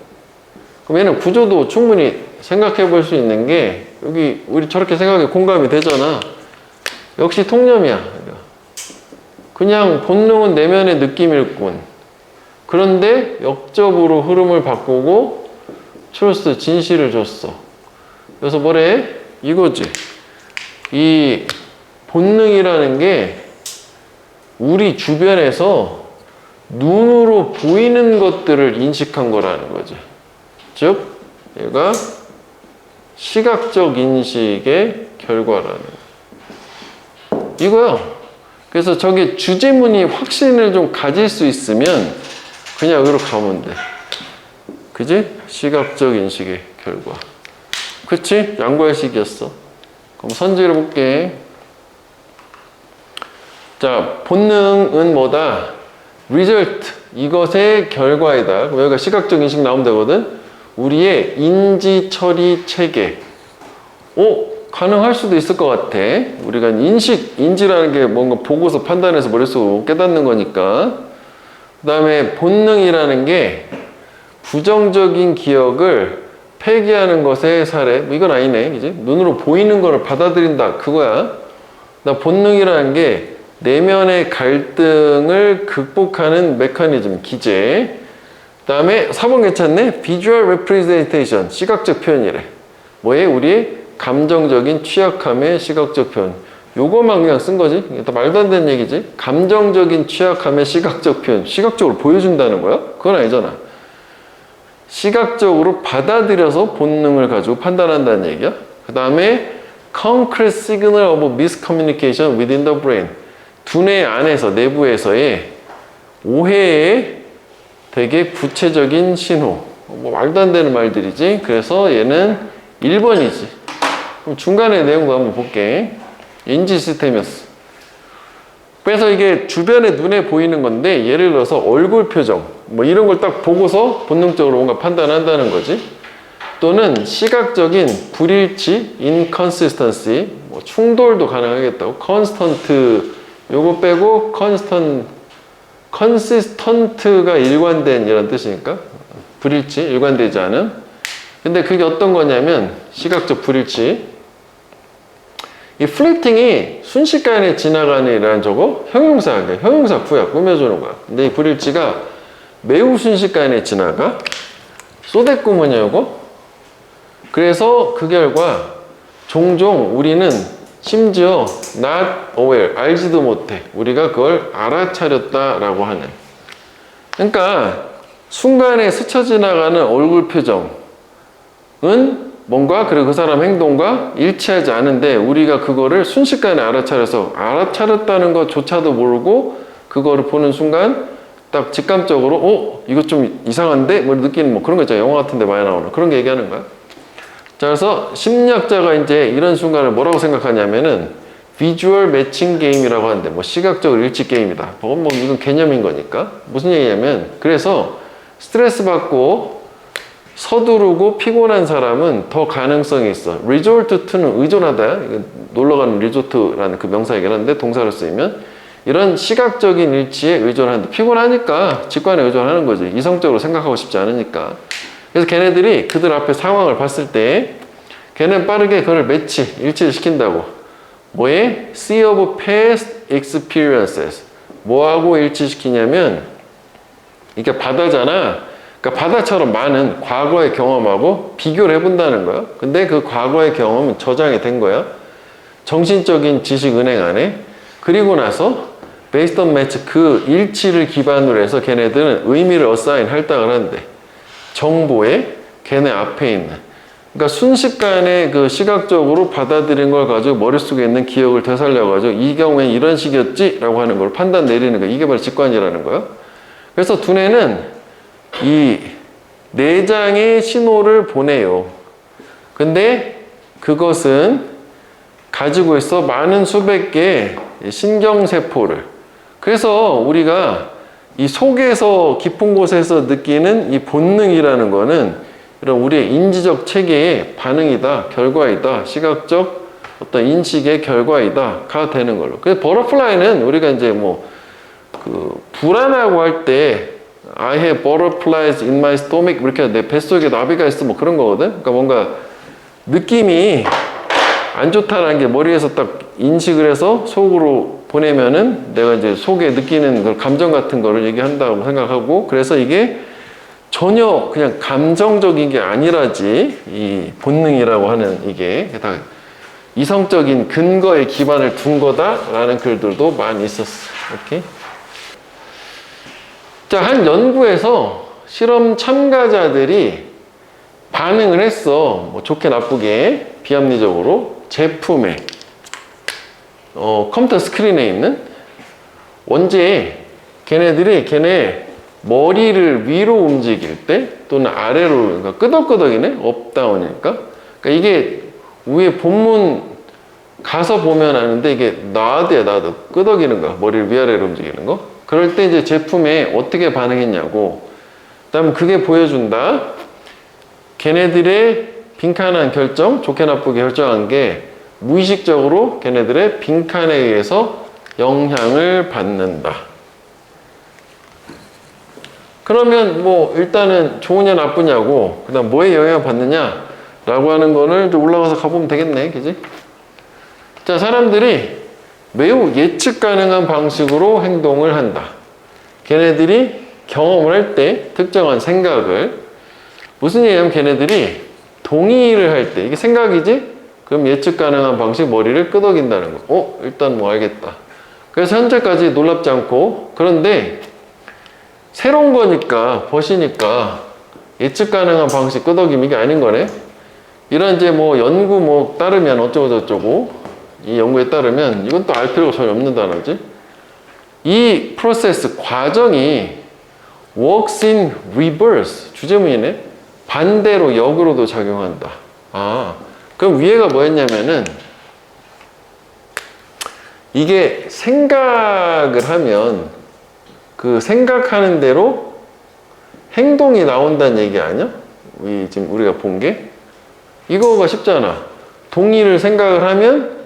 A: 그럼 얘는 구조도 충분히 생각해 볼 수 있는 게 여기 우리 저렇게 생각해 공감이 되잖아. 역시 통념이야. 그냥 본능은 내면의 느낌일 뿐. 그런데 역접으로 흐름을 바꾸고 트루스 진실을 줬어. 그래서 뭐래? 이거지. 이 본능이라는 게 우리 주변에서 눈으로 보이는 것들을 인식한 거라는 거지. 즉, 얘가 시각적 인식의 결과라는 거. 이거야. 그래서 저게 주제문이 확신을 좀 가질 수 있으면 그냥 여기로 가면 돼. 그지? 시각적 인식의 결과. 그치? 양보할식이었어. 그럼 선지를 볼게. 자, 본능은 뭐다? result, 이것의 결과이다. 그럼 여기가 시각적 인식 나오면 되거든. 우리의 인지 처리 체계. 가능할 수도 있을 것 같아. 우리가 인지라는 게 뭔가 보고서 판단해서 머릿속으로 깨닫는 거니까. 그 다음에 본능이라는 게 부정적인 기억을 폐기하는 것의 사례. 뭐 이건 아니네. 그지? 눈으로 보이는 거를 받아들인다. 그거야. 나 본능이라는 게 내면의 갈등을 극복하는 메커니즘, 기제. 그 다음에 4번 괜찮네? Visual Representation, 시각적 표현이래. 뭐에? 우리의 감정적인 취약함의 시각적 표현. 요거만 그냥 쓴 거지? 이게 다 말도 안 되는 얘기지? 감정적인 취약함의 시각적 표현. 시각적으로 보여준다는 거야? 그건 아니잖아. 시각적으로 받아들여서 본능을 가지고 판단한다는 얘기야. 그 다음에 Concrete Signal of Miscommunication within the brain. 두뇌 안에서, 내부에서의 오해의 되게 구체적인 신호. 뭐 말도 안 되는 말들이지. 그래서 얘는 1번이지. 그럼 중간의 내용도 한번 볼게. 인지 시스템이었어. 그래서 이게 주변에 눈에 보이는 건데 예를 들어서 얼굴 표정 뭐 이런 걸 딱 보고서 본능적으로 뭔가 판단한다는 거지. 또는 시각적인 불일치, inconsistency, 뭐 충돌도 가능하겠다고. constant 요거 빼고 consistent가 일관된 이런 뜻이니까 불일치, 일관되지 않은. 근데 그게 어떤 거냐면 시각적 불일치. 이 플리팅이 순식간에 지나가는이라는 저거 형용사 구야 꾸며주는 거야. 근데 이 불일치가 매우 순식간에 지나가. 쏘대꾸무냐 이거? 그래서 그 결과 종종 우리는 심지어 not aware, 알지도 못해. 우리가 그걸 알아차렸다라고 하는. 그러니까 순간에 스쳐 지나가는 얼굴 표정은 뭔가 그리고 그 사람 행동과 일치하지 않은데 우리가 그거를 순식간에 알아차려서 알아차렸다는 것조차도 모르고 그거를 보는 순간 딱 직감적으로 이거 좀 이상한데? 뭐 느끼는 뭐 그런 거 있잖아요. 영화 같은 데 많이 나오는 그런 거 얘기하는 거야. 자, 그래서 심리학자가 이제 이런 순간을 뭐라고 생각하냐면은 비주얼 매칭 게임이라고 하는데, 뭐 시각적 일치 게임이다. 뭐 이건 개념인 거니까. 무슨 얘기냐면, 그래서 스트레스 받고 서두르고 피곤한 사람은 더 가능성이 있어. resort to는 의존하다. 이건 놀러가는 리조트라는 그 명사 얘기하는데 동사로 쓰이면 이런 시각적인 일치에 의존하는데, 피곤하니까 직관에 의존하는 거지. 이성적으로 생각하고 싶지 않으니까. 그래서 걔네들이 그들 앞에 상황을 봤을 때 걔는 빠르게 그걸 일치를 시킨다고. 뭐에? sea of past experiences. 뭐하고 일치시키냐면, 이게 바다잖아. 그러니까 바다처럼 많은 과거의 경험하고 비교를 해본다는 거야. 근데 그 과거의 경험은 저장이 된 거야. 정신적인 지식 은행 안에. 그리고 나서 based on match, 그 일치를 기반으로 해서 걔네들은 의미를 assign 할당을 하는데, 정보에 걔네 앞에 있는, 그러니까 순식간에 그 시각적으로 받아들인 걸 가지고 머릿속에 있는 기억을 되살려가지고 이 경우엔 이런 식이었지 라고 하는 걸 판단 내리는 거야. 이게 바로 직관이라는 거야. 그래서 두뇌는 이 내장의 신호를 보내요. 근데 그것은 가지고 있어 많은 수백 개의 신경세포를. 그래서 우리가 이 속에서 깊은 곳에서 느끼는 이 본능이라는 거는 이런 우리의 인지적 체계의 반응이다, 결과이다, 시각적 어떤 인식의 결과이다가 되는 걸로. 그래서 버터플라이는 우리가 이제 뭐 그 불안하고 할 때 I have butterflies in my stomach 이렇게 내 뱃속에 나비가 있어 뭐 그런 거거든. 그러니까 뭔가 느낌이 안 좋다라는 게 머리에서 딱 인식을 해서 속으로 보내면은 내가 이제 속에 느끼는 그 감정 같은 거를 얘기한다고 생각하고, 그래서 이게 전혀 그냥 감정적인 게 아니라지 이 본능이라고 하는 이게 다 이성적인 근거에 기반을 둔 거다라는 글들도 많이 있었어. 오케이. 자, 한 연구에서 실험 참가자들이 반응을 했어. 뭐 좋게 나쁘게 비합리적으로 제품에 컴퓨터 스크린에 있는 원제에 걔네 머리를 위로 움직일 때 또는 아래로, 그러니까 끄덕끄덕이네, 업다운이니까. 그러니까 이게 위에 본문 가서 보면 아는데 이게 나드야, 나드. 끄덕이는 거야. 머리를 위아래로 움직이는 거. 그럴 때 이제 제품에 어떻게 반응했냐고. 그다음 그게 보여준다. 걔네들의 빈칸한 결정, 좋게 나쁘게 결정한 게 무의식적으로 걔네들의 빈칸에 의해서 영향을 받는다. 그러면 뭐 일단은 좋으냐 나쁘냐고, 그 다음 뭐에 영향을 받느냐 라고 하는 거를 좀 올라가서 가보면 되겠네. 그지? 자, 사람들이 매우 예측 가능한 방식으로 행동을 한다. 걔네들이 경험을 할 때 특정한 생각을, 무슨 얘기냐면 걔네들이 동의를 할 때, 이게 생각이지? 그럼 예측 가능한 방식 머리를 끄덕인다는 거. 일단 뭐 알겠다. 그래서 현재까지 놀랍지 않고, 그런데 새로운 거니까, 벗이니까 예측 가능한 방식 끄덕임 이게 아닌 거네. 이런 이제 뭐 연구 뭐 따르면 어쩌고 저쩌고, 이 연구에 따르면 이건 또 알 필요가 전혀 없는 단어지. 이 프로세스 과정이 works in reverse, 주제문이네. 반대로 역으로도 작용한다. 그럼 위에가 뭐였냐면은 이게 생각을 하면 그 생각하는 대로 행동이 나온다는 얘기 아니야? 지금 우리가 본 게 이거가 쉽잖아. 동의를 생각을 하면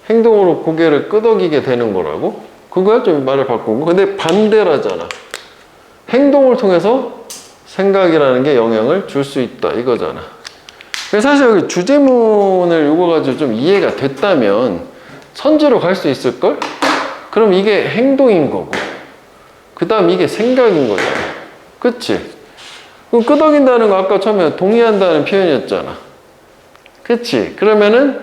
A: 행동으로 고개를 끄덕이게 되는 거라고. 그거야? 좀 말을 바꾼 거. 근데 반대라잖아. 행동을 통해서 생각이라는 게 영향을 줄 수 있다 이거잖아. 그래서 사실 여기 주제문을 요거 가지고 좀 이해가 됐다면 선지로 갈 수 있을걸? 그럼 이게 행동인 거고, 그 다음 이게 생각인 거잖아. 그치? 그럼 끄덕인다는 거 아까 처음에 동의한다는 표현이었잖아. 그치? 그러면은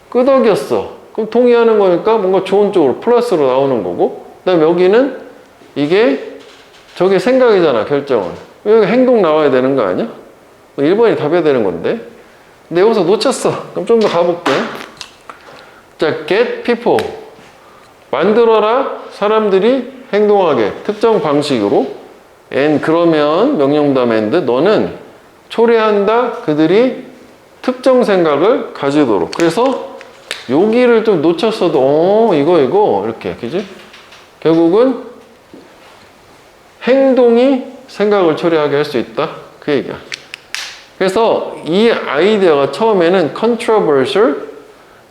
A: 끄덕였어. 그럼 동의하는 거니까 뭔가 좋은 쪽으로 플러스로 나오는 거고, 그 다음에 여기는 이게 저게 생각이잖아. 결정은 여기 행동 나와야 되는 거 아니야? 1번이 답해야 되는 건데. 근데 여기서 놓쳤어. 그럼 좀 더 가볼게. 자, get people, 만들어라 사람들이 행동하게 특정 방식으로. and, 그러면 명령담 and, 너는 초래한다 그들이 특정 생각을 가지도록. 그래서 여기를 좀 놓쳤어도 이거 이렇게 그지? 결국은 행동이 생각을 초래하게 할 수 있다 그 얘기야. 그래서 이 아이디어가 처음에는 controversial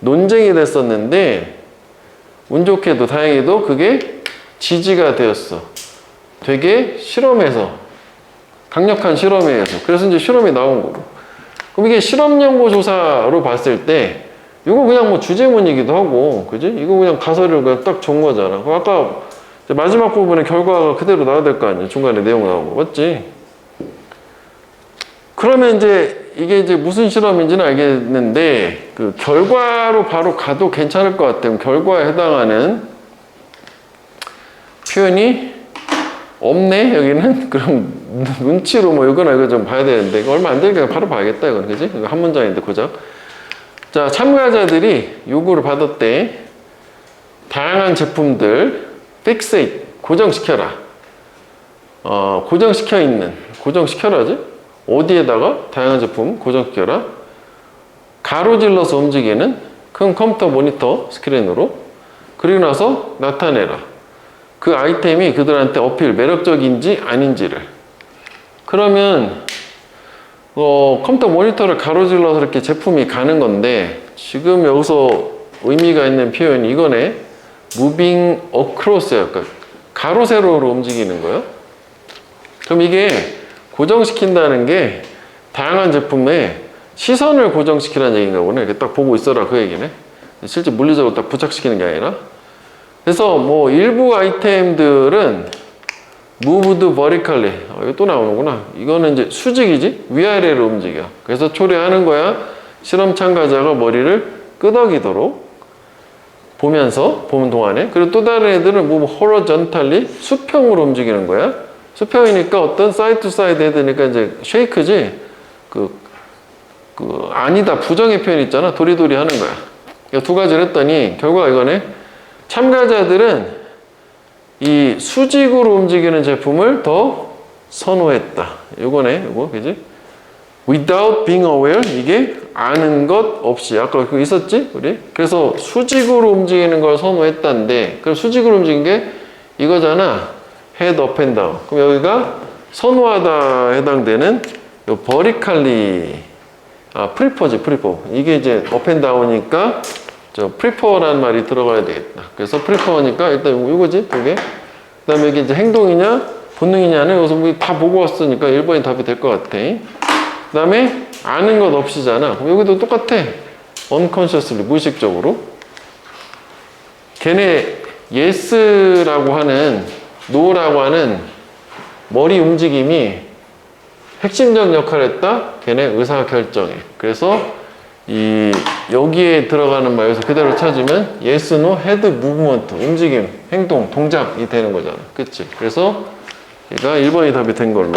A: 논쟁이 됐었는데 운 좋게도 다행히도 그게 지지가 되었어. 되게 실험에서 강력한 실험에 의해서. 그래서 이제 실험이 나온 거고. 그럼 이게 실험 연구 조사로 봤을 때 이거 그냥 뭐 주제문이기도 하고, 그지? 이거 그냥 가설을 그냥 딱 준 거잖아. 그럼 아까 마지막 부분에 결과가 그대로 나와야 될 거 아니야. 중간에 내용 나오고, 맞지? 그러면 이제 이게 이제 무슨 실험인지는 알겠는데 그 결과로 바로 가도 괜찮을 것 같아요. 결과에 해당하는 표현이 없네 여기는. 그럼 눈치로 뭐 이거나 이거 좀 봐야 되는데 이거 얼마 안 되니까 바로 봐야겠다 이건, 그지? 이거 한 문장인데 고작. 자, 참가자들이 요구를 받았대. 다양한 제품들 fixate 고정시켜라. 고정시켜 있는, 고정시켜라지? 어디에다가 다양한 제품 고정시켜라. 가로질러서 움직이는 큰 컴퓨터 모니터 스크린으로. 그리고 나서 나타내라. 그 아이템이 그들한테 어필, 매력적인지 아닌지를. 그러면 컴퓨터 모니터를 가로질러서 이렇게 제품이 가는 건데 지금 여기서 의미가 있는 표현이 이거네. moving across예요. 그러니까 가로 세로로 움직이는 거예요. 그럼 이게 고정시킨다는 게 다양한 제품에 시선을 고정시키라는 얘기인가 보네. 이렇게 딱 보고 있어라 그 얘기네. 실제 물리적으로 딱 부착시키는 게 아니라. 그래서 뭐 일부 아이템들은 moved vertically. 이거 또 나오는구나. 이거는 이제 수직이지? 위아래로 움직여. 그래서 초래하는 거야. 실험 참가자가 머리를 끄덕이도록 보는 동안에. 그리고 또 다른 애들은 move horizontally 수평으로 움직이는 거야. 수평이니까 어떤 사이드 투 사이드 해드니까 이제 쉐이크지? 아니다. 부정의 표현 있잖아. 도리도리 하는 거야. 이 두 가지를 했더니 결과가 이거네. 참가자들은 이 수직으로 움직이는 제품을 더 선호했다. 요거네, 요거, 그지? Without being aware, 이게 아는 것 없이. 아까 그거 있었지? 우리? 그래서 수직으로 움직이는 걸 선호했다는데, 그럼 수직으로 움직이는 게 이거잖아. head up and down. 그럼 여기가 선호하다 해당되는 요 vertically, prefer지, prefer. 이게 이제 up and down이니까 prefer라는 말이 들어가야 되겠다. 그래서 prefer니까 일단 이거지, 이게. 그 다음에 이게 이제 행동이냐, 본능이냐는 여기서 우리 다 보고 왔으니까 1번이 답이 될 것 같아. 그 다음에 아는 것 없이잖아. 그럼 여기도 똑같아. unconsciously, 무의식적으로. 걔네 yes라고 하는, no라고 하는 머리 움직임이 핵심적 역할을 했다? 걔네 의사결정에. 그래서 여기에 들어가는 말, 여기서 그대로 찾으면 yes, no, head movement, 움직임, 행동, 동작이 되는 거잖아. 그치? 그래서 얘가 1번이 답이 된 걸로